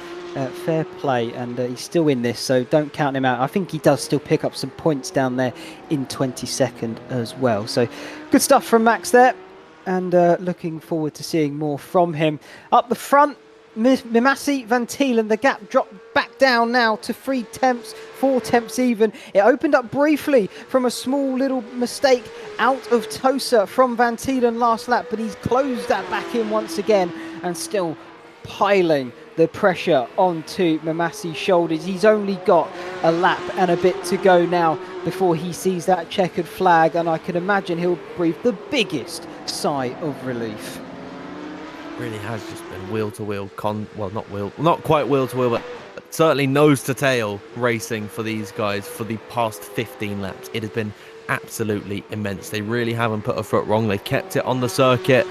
fair play, and he's still in this, so don't count him out. I think he does still pick up some points down there in 22nd as well. So good stuff from Max there, and looking forward to seeing more from him. Up the front, Mimasi, Van Tielen, the gap dropped back down now to 3 tenths, 4 tenths even. It opened up briefly from a small little mistake out of Tosa from Van Tielen last lap, but he's closed that back in once again, and still piling the pressure onto Mamasi's shoulders. He's only got a lap and a bit to go now before he sees that checkered flag, and I can imagine he'll breathe the biggest sigh of relief. Really has just been wheel to wheel, not quite wheel to wheel, but certainly nose to tail racing for these guys for the past 15 laps. It has been absolutely immense. They really haven't put a foot wrong. They've kept it on the circuit.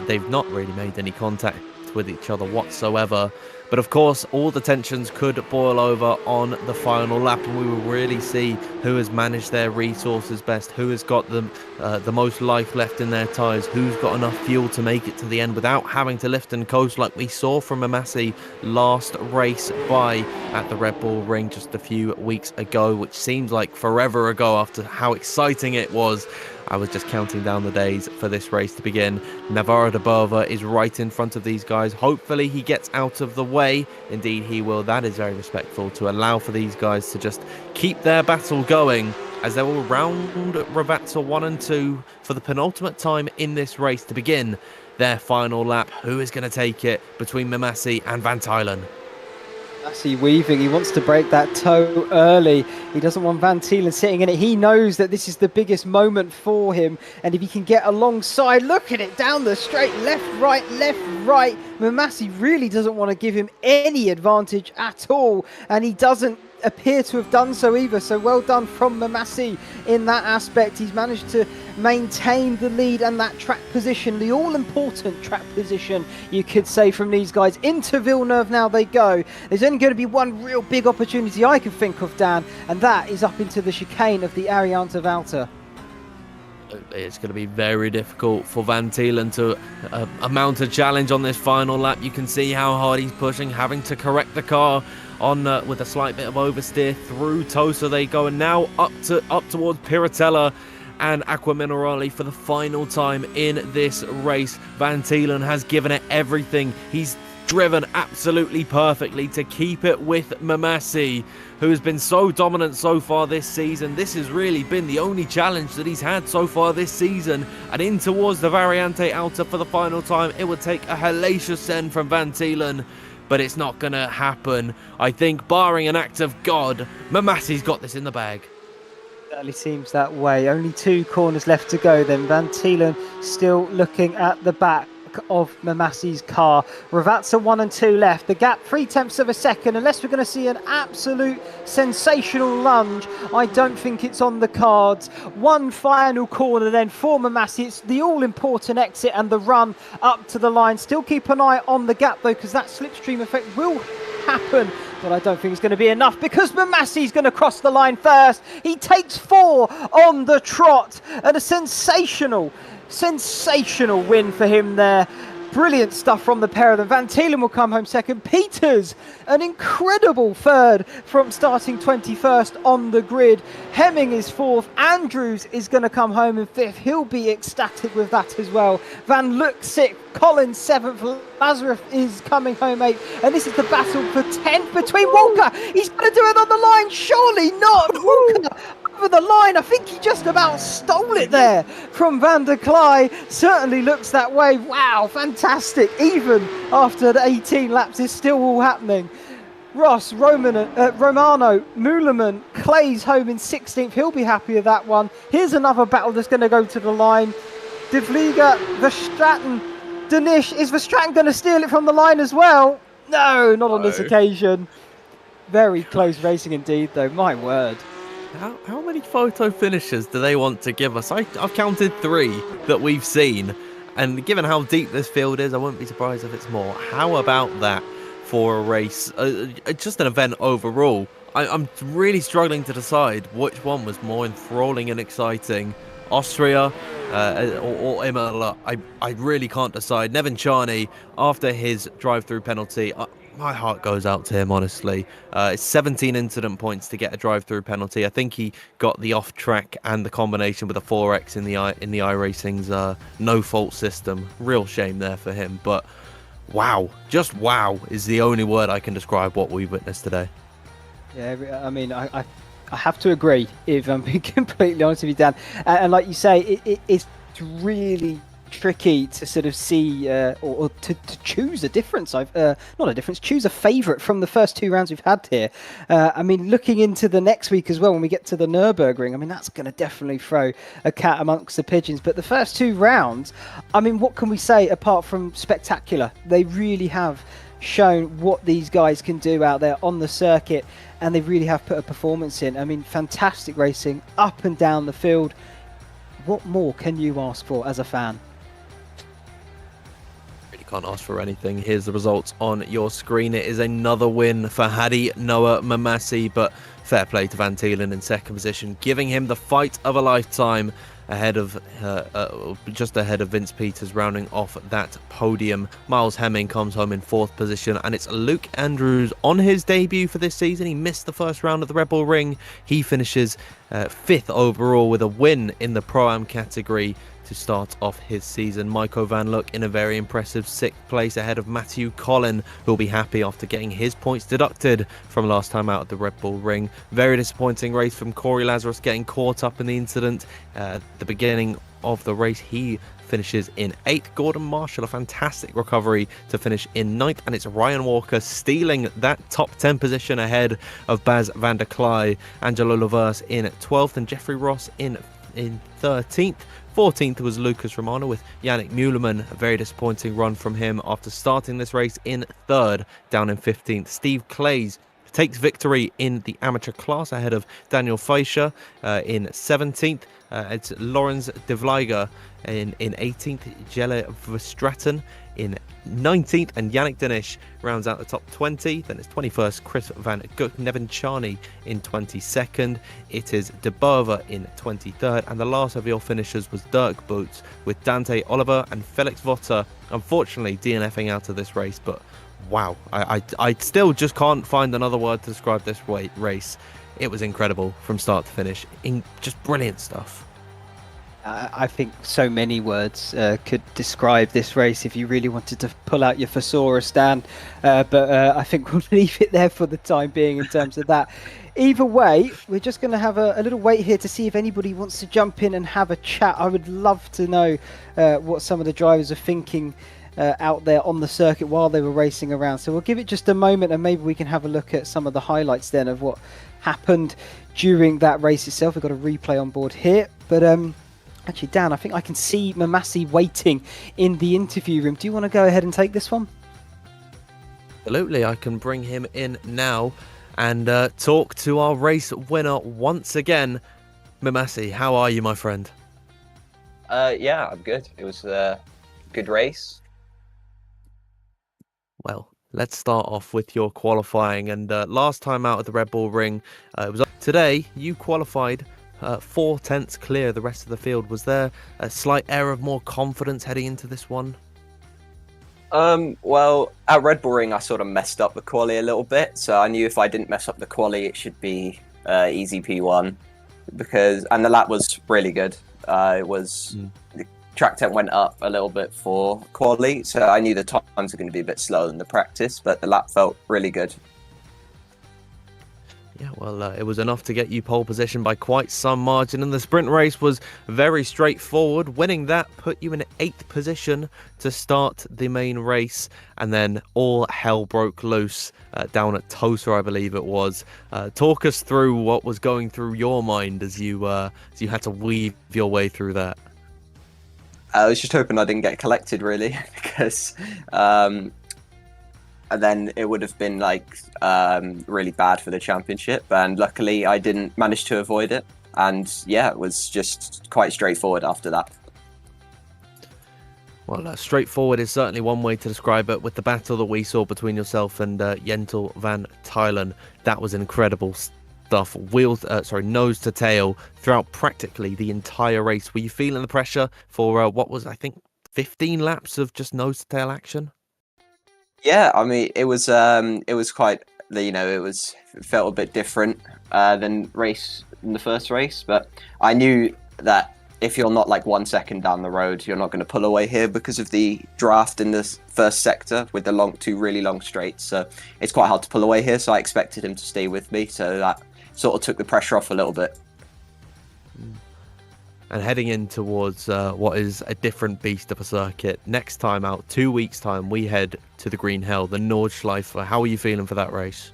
They've not really made any contact with each other whatsoever, but of course all the tensions could boil over on the final lap, and we will really see who has managed their resources best, who has got them the most life left in their tyres, who's got enough fuel to make it to the end without having to lift and coast like we saw from Mamasi last race by at the Red Bull Ring just a few weeks ago, which seems like forever ago after how exciting it was. I was just counting down the days for this race to begin. Navarro de Bova is right in front of these guys. Hopefully he gets out of the way. Indeed he will. That is very respectful to allow for these guys to just keep their battle going, as they will round Ravazza 1 and 2 for the penultimate time in this race to begin their final lap. Who is going to take it between Mamasi and Van Tielen? Mamasi weaving, he wants to break that toe early. He doesn't want Van Tielen sitting in it. He knows that this is the biggest moment for him, and if he can get alongside, look at it down the straight, left, right, Mamasi really doesn't want to give him any advantage at all, and he doesn't appear to have done so either. So well done from Mamasi in that aspect. He's managed to maintain the lead and that track position, the all-important track position, you could say, from these guys. Into Villeneuve now they go. There's only going to be one real big opportunity I can think of, Dan, and that is up into the chicane of the Arianta Valta. It's going to be very difficult for Van Tielen to mount a challenge on this final lap. You can see how hard he's pushing, having to correct the car on with a slight bit of oversteer through Tosa they go, and now up towards Piratella and Aqua Minerale for the final time in this race. Van Tielen has given it everything. He's driven absolutely perfectly to keep it with Mamasi, who has been so dominant so far this season. This has really been the only challenge that he's had so far this season, and in towards the Variante Alta for the final time. It would take a hellacious send from Van Tielen, but it's not going to happen. I think, barring an act of God, Mamasi's got this in the bag. Certainly seems that way. Only 2 corners left to go then. Van Tielen still looking at the back of Mamasi's car. Ravazza 1 and 2 left. The gap 3 tenths of a second. Unless we're going to see an absolute sensational lunge, I don't think it's on the cards. One final corner then for Mamasi. It's the all-important exit and the run up to the line. Still keep an eye on the gap though, because that slipstream effect will happen, but I don't think it's going to be enough, because Mamasi's going to cross the line first. He takes 4 on the trot, and a sensational win for him there. Brilliant stuff from the pair of them. Van Thielen will come home second. Peters, an incredible third from starting 21st on the grid. Hemming is fourth. Andrews is going to come home in fifth. He'll be ecstatic with that as well. Van Look sixth. Collins seventh. Lazarus is coming home eighth. And this is the battle for 10th between Walker. He's going to do it on the line. Surely not. Walker over the line. I think he just about stole it there from Van der Klei. Certainly looks that way. Wow, fantastic. Even after the 18 laps, it's still all happening. Ross, Romano, Muleman, Clay's home in 16th. He'll be happy with that one. Here's another battle that's going to go to the line. De Vliega, Verstraeten, Danish. Is Verstraeten going to steal it from the line as well? No, not on this occasion. Very close racing indeed, though. My word. How many photo finishes do they want to give us? I've counted 3 that we've seen. And given how deep this field is, I wouldn't be surprised if it's more. How about that for a race? Just an event overall. I'm really struggling to decide which one was more enthralling and exciting. Austria or Imola. I really can't decide. Nevin Charney, after his drive-through penalty, my heart goes out to him, honestly. It's 17 incident points to get a drive-through penalty. I think he got the off-track and the combination with a 4X in the iRacing's no-fault system. Real shame there for him. But wow, just wow is the only word I can describe what we witnessed today. Yeah, I mean, I have to agree, if I'm being completely honest with you, Dan. And like you say, it's really tricky to sort of see or to choose a difference. Choose a favourite from the first 2 rounds we've had here. I mean, looking into the next week as well, when we get to the Nürburgring, I mean, that's going to definitely throw a cat amongst the pigeons. But the first 2 rounds, I mean, what can we say apart from spectacular? They really have shown what these guys can do out there on the circuit, and they really have put a performance in. I mean, fantastic racing up and down the field. What more can you ask for as a fan? Can't ask for anything. Here's the results on your screen. It is another win for Hadi Noah Mamasi, but fair play to Van Thielen in second position, giving him the fight of a lifetime ahead of just ahead of Vince Peters, rounding off that podium. Miles Hemming comes home in 4th position, and it's Luke Andrews on his debut for this season. He missed the first round of the Red Bull Ring. He finishes 5th overall with a win in the Pro-Am category to start off his season. Michael Van Look in a very impressive 6th place ahead of Matthew Collin, who'll be happy after getting his points deducted from last time out at the Red Bull Ring. Very disappointing race from Corey Lazarus, getting caught up in the incident at the beginning of the race. He finishes in 8th. Gordon Marshall, a fantastic recovery to finish in 9th, and it's Ryan Walker stealing that top 10 position ahead of Baz van der Klei. Angelo Lavers in 12th, and Jeffrey Ross in 13th. 14th was Lucas Romano with Yannick Muleman. A very disappointing run from him after starting this race in 3rd, down in 15th. Steve Clays takes victory in the amateur class ahead of Daniel Fleischer in 17th. It's Lorenz de Vliega in 18th, Jelle Verstraeten in 19th, and Yannick Danish rounds out the top 20. Then it's 21st, Chris Van Gook, Nevin Charney in 22nd. It is De Boer in 23rd, and the last of your finishers was Dirk Boots with Dante Oliver and Felix Votter, unfortunately DNFing out of this race. But wow, I still just can't find another word to describe this race. It was incredible from start to finish. Just brilliant stuff. I think so many words could describe this race if you really wanted to pull out your thesaurus, Dan. But I think we'll leave it there for the time being in terms of that. Either way, we're just going to have a little wait here to see if anybody wants to jump in and have a chat. I would love to know what some of the drivers are thinking out there on the circuit while they were racing around. So we'll give it just a moment, and maybe we can have a look at some of the highlights then of what happened during that race itself. We've got a replay on board here. But actually, Dan, I think I can see Mamasi waiting in the interview room. Do you want to go ahead and take this one? Absolutely, I can bring him in now and talk to our race winner once again. Mamasi, how are you, my friend? Yeah, I'm good. It was a good race. Well, let's start off with your qualifying. And last time out at the Red Bull Ring, it was today you qualified 4/10 clear the rest of the field. Was there a slight air of more confidence heading into this one? Well, at Red Bull Ring, I sort of messed up the quali a little bit, so I knew if I didn't mess up the quali, it should be easy P1 and the lap was really good. The track temp went up a little bit for quali, so I knew the times were going to be a bit slower than the practice, but the lap felt really good. Yeah, well, it was enough to get you pole position by quite some margin, and the sprint race was very straightforward. Winning that put you in 8th position to start the main race, and then all hell broke loose down at Tosa, I believe it was. Talk us through what was going through your mind as you had to weave your way through that. I was just hoping I didn't get collected, really, because and then it would have been really bad for the championship, and luckily I didn't manage to avoid it, and yeah, it was just quite straightforward after that. Well, straightforward is certainly one way to describe it. With the battle that we saw between yourself and Jentel van Tuylen, that was incredible stuff. Nose to tail throughout practically the entire race. Were you feeling the pressure for what was, I think, 15 laps of just nose to tail action? Yeah, I mean, it was quite, it felt a bit different than the first race, but I knew that if you're not 1 second down the road, you're not going to pull away here because of the draft in the first sector with the two really long straights. So it's quite hard to pull away here. So I expected him to stay with me, so that sort of took the pressure off a little bit. And heading in towards what is a different beast of a circuit. Next time out, 2 weeks' time, we head to the Green Hell, the Nordschleife. How are you feeling for that race?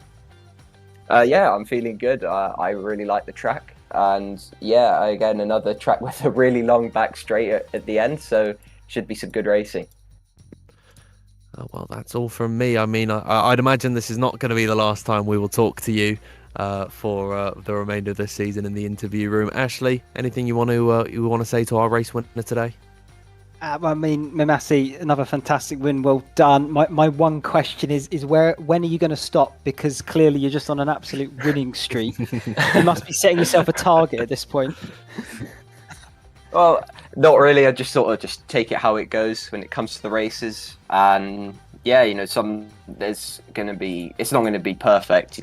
Yeah, I'm feeling good. I really like the track. And yeah, again, another track with a really long back straight at the end. So should be some good racing. Well, that's all from me. I mean, I'd imagine this is not going to be the last time we will talk to you for the remainder of this season in the interview room. Ashley, anything you want to say to our race winner today? I mean, Mamasi, another fantastic win. Well done. My one question is when are you going to stop? Because clearly you're just on an absolute winning streak. You must be setting yourself a target at this point. Well, not really. I just sort of just take it how it goes when it comes to the races. And yeah, it's not going to be perfect.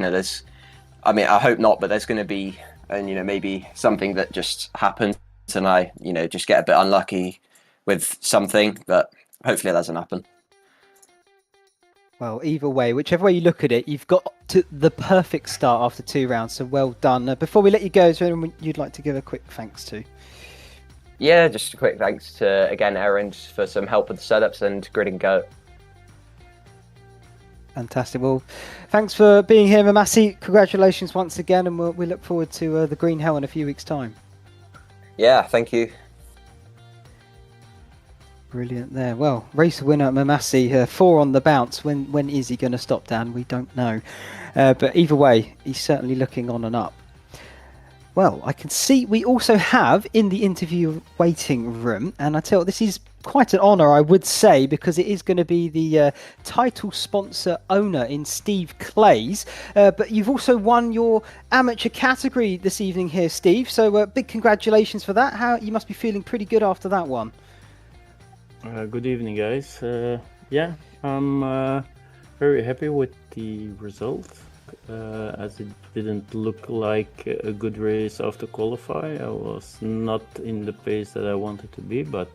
I hope not, but there's going to be, maybe something that just happens and I, just get a bit unlucky with something, but hopefully it doesn't happen. Well, either way, whichever way you look at it, you've got to the perfect start after 2 rounds, so well done. Before we let you go, is there anyone you'd like to give a quick thanks to? Yeah, just a quick thanks to, again, Erin for some help with the setups and Grid and Go. Fantastic. Well, thanks for being here, Mamasi. Congratulations once again, and we look forward to the Green Hell in a few weeks' time. Yeah, thank you. Brilliant there. Well, race winner Mamasi, 4 on the bounce. When is he going to stop, Dan? We don't know. But either way, he's certainly looking on and up. Well, I can see we also have in the interview waiting room, and I tell you, this is quite an honour, I would say, because it is going to be the title sponsor owner in Steve Clays. But you've also won your amateur category this evening here, Steve. So big congratulations for that. You must be feeling pretty good after that one. Good evening, guys. Yeah, I'm very happy with the result, as it didn't look like a good race after qualify. I was not in the pace that I wanted to be, but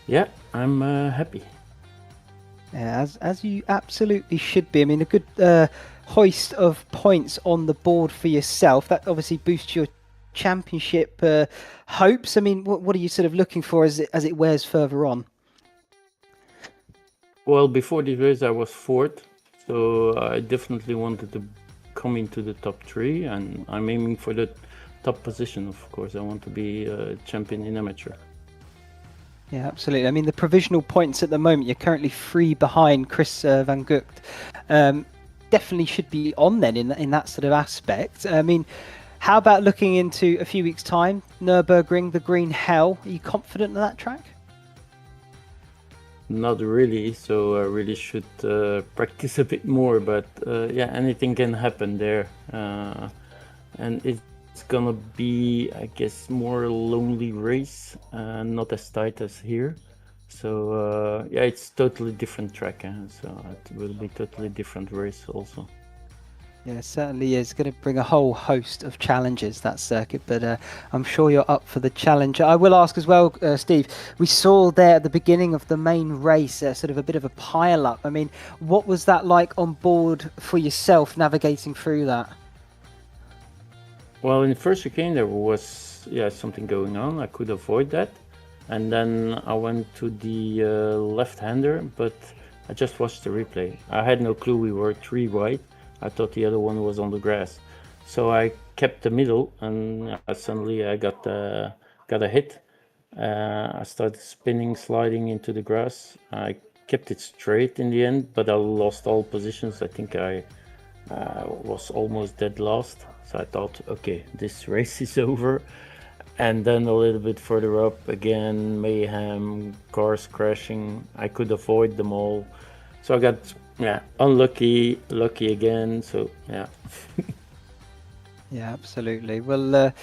yeah, I'm happy. Yeah, as you absolutely should be. I mean, a good hoist of points on the board for yourself. That obviously boosts your championship hopes. I mean, what are you sort of looking for as it wears further on? Well, before this race I was 4th, so I definitely wanted to come into the top 3, and I'm aiming for the top position. Of course, I want to be a champion in amateur. Yeah, absolutely. I mean, the provisional points at the moment, you're currently 3 behind Chris Van Gucht. Definitely should be on then in that sort of aspect. I mean, how about looking into a few weeks' time, Nürburgring, the Green Hell? Are you confident in that track? Not really, so I really should practice a bit more, but yeah, anything can happen there. And it's gonna be, I guess, more lonely race, not as tight as here. So yeah, it's totally different track, so it will be totally different race also. Yeah, it certainly is going to bring a whole host of challenges, that circuit, but I'm sure you're up for the challenge. I will ask as well, Steve, we saw there at the beginning of the main race sort of a bit of a pile-up. I mean, what was that like on board for yourself, navigating through that? Well, in the first chicane there was something going on. I could avoid that. And then I went to the left-hander, but I just watched the replay. I had no clue we were 3 wide. I thought the other one was on the grass. So I kept the middle, and suddenly I got a hit. I started spinning, sliding into the grass. I kept it straight in the end, but I lost all positions. I think I was almost dead last. So I thought, okay, this race is over. And then a little bit further up, again, mayhem, cars crashing. I could avoid them all. So I got, unlucky, lucky again. So, yeah. Yeah, absolutely. Well,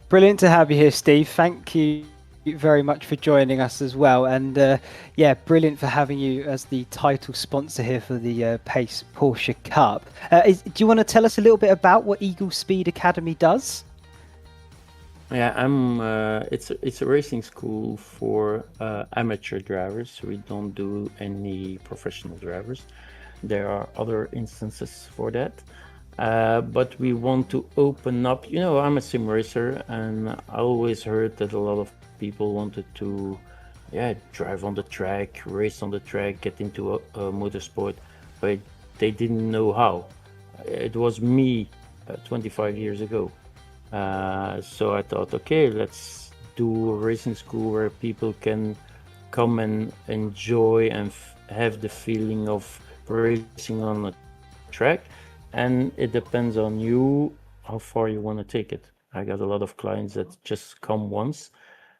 brilliant to have you here, Steve. Thank you very much for joining us as well. And yeah, brilliant for having you as the title sponsor here for the Pace Porsche Cup. Do you want to tell us a little bit about what Eagle Speed Academy does? Yeah, it's a racing school for amateur drivers. We don't do any professional drivers. There are other instances for that. But we want to open up, I'm a sim racer, and I always heard that a lot of people wanted to drive on the track, race on the track, get into a motorsport, but they didn't know how. It was me 25 years ago. So I thought, okay, let's do a racing school where people can come and enjoy and have the feeling of racing on a track. And it depends on you how far you want to take it. I got a lot of clients that just come once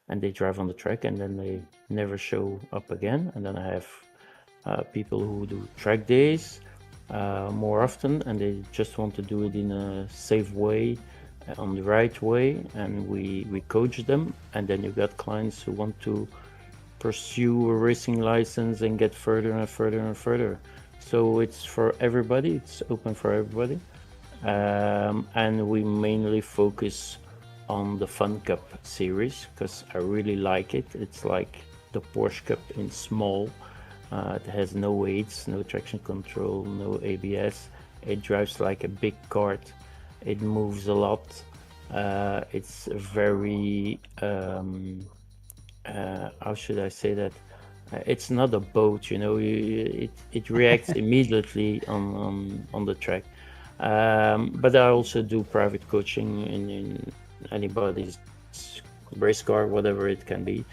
and they drive on the track and then they never show up again. And then I have people who do track days more often, and they just want to do it in a safe way, on the right way, and we coach them. And then you got clients who want to pursue a racing license and get further and further and further. So it's for everybody, it's open for everybody. And we mainly focus on the Fun Cup series because I really like it. It's like the Porsche Cup in small. It has no weights, no traction control, no ABS. It drives like a big kart. It moves a lot. It's very, how should I say that? It's not a boat, it reacts immediately on the track. But I also do private coaching in anybody's race car, whatever it can be.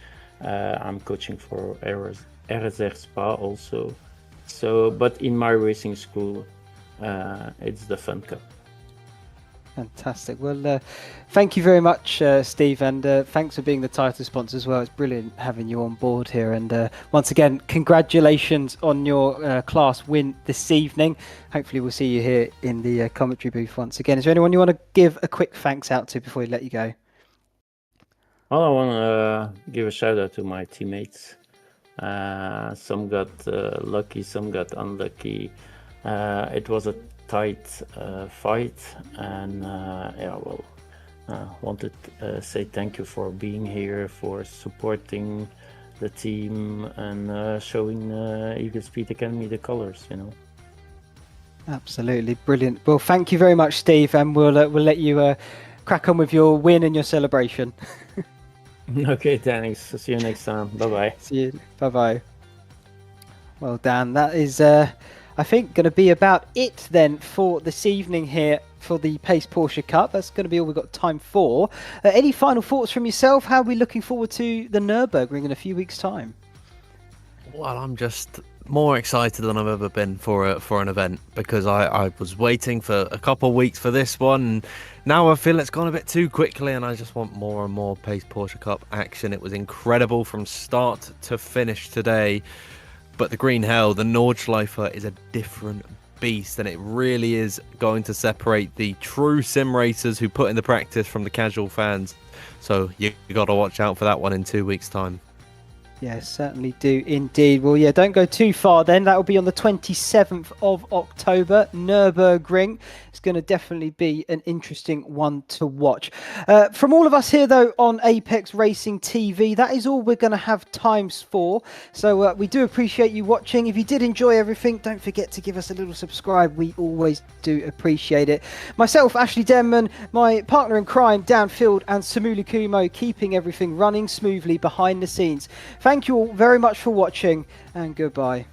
I'm coaching for RSR Spa also. So, but in my racing school, it's the Fun Cup. Fantastic. Well, thank you very much, Steve, and thanks for being the title sponsor as well. It's brilliant having you on board here. And once again, congratulations on your class win this evening. Hopefully we'll see you here in the commentary booth once again. Is there anyone you want to give a quick thanks out to before we let you go? Well, I want to give a shout out to my teammates. Some got lucky, some got unlucky. It was a tight fight, and wanted to say thank you for being here, for supporting the team, and showing Eagle Speed Academy the colors. Absolutely brilliant. Well, thank you very much, Steve, and we'll let you crack on with your win and your celebration. Okay, thanks. See you next time. Bye bye. See you. Bye bye. Well, Dan, that is I think going to be about it then for this evening here for the Pace Porsche Cup. That's going to be all we've got time for. Any final thoughts from yourself? How are we looking forward to the Nürburgring in a few weeks' time? Well, I'm just more excited than I've ever been for an event, because I was waiting for a couple of weeks for this one, and now I feel it's gone a bit too quickly, and I just want more and more Pace Porsche Cup action. It was incredible from start to finish today. But the Green Hell, the Nordschleifer, is a different beast, and it really is going to separate the true sim racers who put in the practice from the casual fans. So you got to watch out for that one in 2 weeks' time. Yeah, certainly do indeed. Well, yeah, don't go too far then. That will be on the 27th of October, Nürburgring. It's going to definitely be an interesting one to watch. From all of us here, though, on Apex Racing TV, that is all we're going to have times for. So we do appreciate you watching. If you did enjoy everything, don't forget to give us a little subscribe. We always do appreciate it. Myself, Ashley Denman, my partner in crime, Dan Field, and Samuli Kumo, keeping everything running smoothly behind the scenes. Thank you all very much for watching, and goodbye.